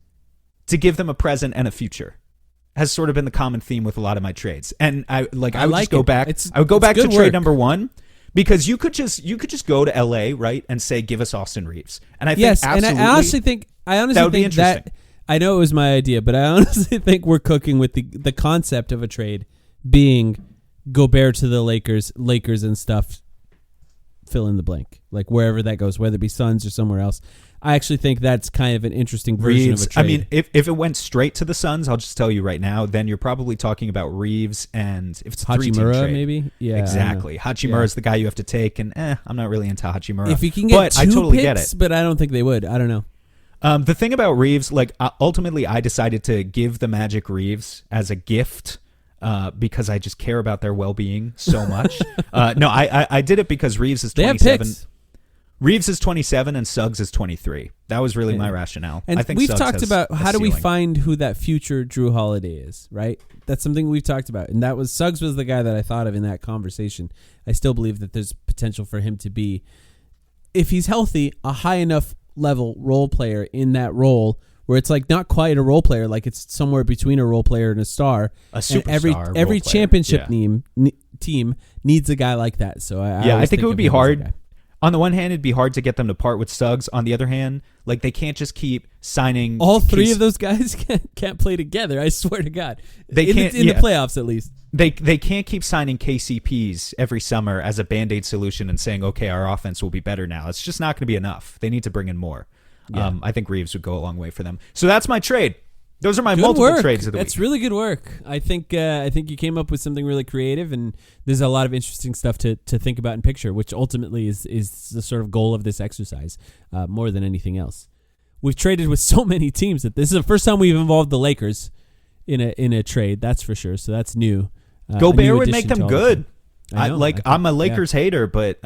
to give them a present and a future. Has sort of been the common theme with a lot of my trades. And I would just go back. I would go back to trade number 1. Because you could just go to LA, right, and say, give us Austin Reeves. And I think absolutely, and I honestly think that I know it was my idea, but I honestly think we're cooking with the concept of a trade being Gobert to the Lakers and stuff, fill in the blank. Like wherever that goes, whether it be Suns or somewhere else. I actually think that's kind of an interesting version Reeves, of a trade. I mean, if it went straight to the Suns, I'll just tell you right now, then you're probably talking about Reeves and if it's a 3-team trade. Maybe? Yeah. Exactly. Hachimura's the guy you have to take, and I'm not really into Hachimura. If you can get but two I totally picks, get it. But I don't think they would. I don't know. The thing about Reeves, like ultimately I decided to give the Magic Reeves as a gift because I just care about their well-being so much. No, I did it because Reeves is 27. They have picks. Reeves is 27 and Suggs is 23. That was really my rationale. And I think we've Suggs talked has about a how do we ceiling. find who that future Drew Holiday is, right? That's something we've talked about. And that was Suggs was the guy that I thought of in that conversation. I still believe that there's potential for him to be, if he's healthy, a high enough level role player in that role where it's like not quite a role player, like it's somewhere between a role player and a star. A superstar every role player. championship team needs a guy like that. So I think it would be hard. guy. On the one hand, it'd be hard to get them to part with Suggs. On the other hand, like they can't just keep signing. All three of those guys can't play together. I swear to God, They can't in the playoffs at least. They can't keep signing KCPs every summer as a Band-Aid solution and saying, okay, our offense will be better now. It's just not going to be enough. They need to bring in more. Yeah. I think Reeves would go a long way for them. So that's my trade. Those are my Good multiple work. trades of the That's week. really good work. I think you came up with something really creative, and there's a lot of interesting stuff to think about and picture, which ultimately is the sort of goal of this exercise more than anything else. We've traded with so many teams that this is the first time we've involved the Lakers in a trade. That's for sure. So that's new. Gobert would make them good. I'm I'm a Lakers hater, but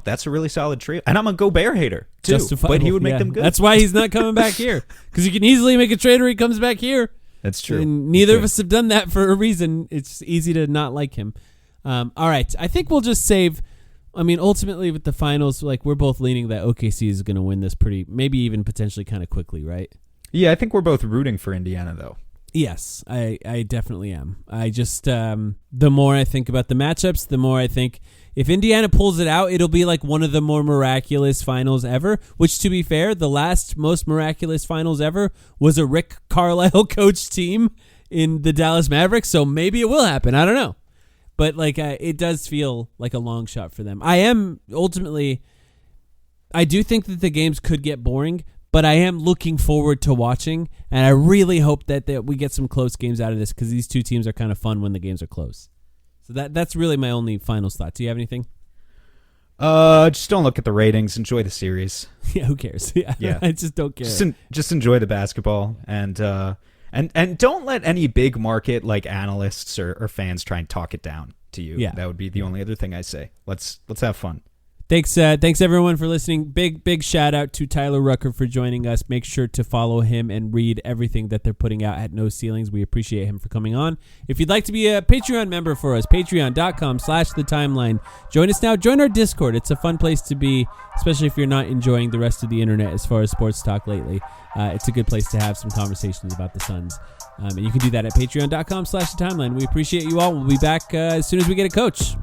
that's a really solid trio, and I'm a Gobert hater too. But he would make them good. That's why he's not coming back here, because you can easily make a trade where he comes back here. That's true. And neither of us have done that for a reason. It's easy to not like him. All right, I think we'll just save. I mean, ultimately with the finals, like we're both leaning that OKC is going to win this maybe even potentially kind of quickly, right? Yeah, I think we're both rooting for Indiana though. Yes, I definitely am. I just, the more I think about the matchups, the more I think if Indiana pulls it out, it'll be like one of the more miraculous finals ever, which to be fair, the last most miraculous finals ever was a Rick Carlisle coached team in the Dallas Mavericks, so maybe it will happen. I don't know. But like it does feel like a long shot for them. I do think that the games could get boring, but I am looking forward to watching, and I really hope that we get some close games out of this because these two teams are kind of fun when the games are close. So that's really my only final thought. Do you have anything? Just don't look at the ratings. Enjoy the series. Yeah, who cares? Yeah. I just don't care. Just enjoy the basketball, and don't let any big market like analysts or fans try and talk it down to you. Yeah, that would be the only other thing I say. Let's have fun. Thanks everyone for listening. Big shout out to Tyler Rucker for joining us. Make sure to follow him and read everything that they're putting out at No Ceilings. We appreciate him for coming on. If you'd like to be a Patreon member for us, patreon.com/thetimeline. Join us now. Join our Discord. It's a fun place to be, especially if you're not enjoying the rest of the internet as far as sports talk lately. It's a good place to have some conversations about the Suns. And you can do that at patreon.com/thetimeline. We appreciate you all. We'll be back as soon as we get a coach.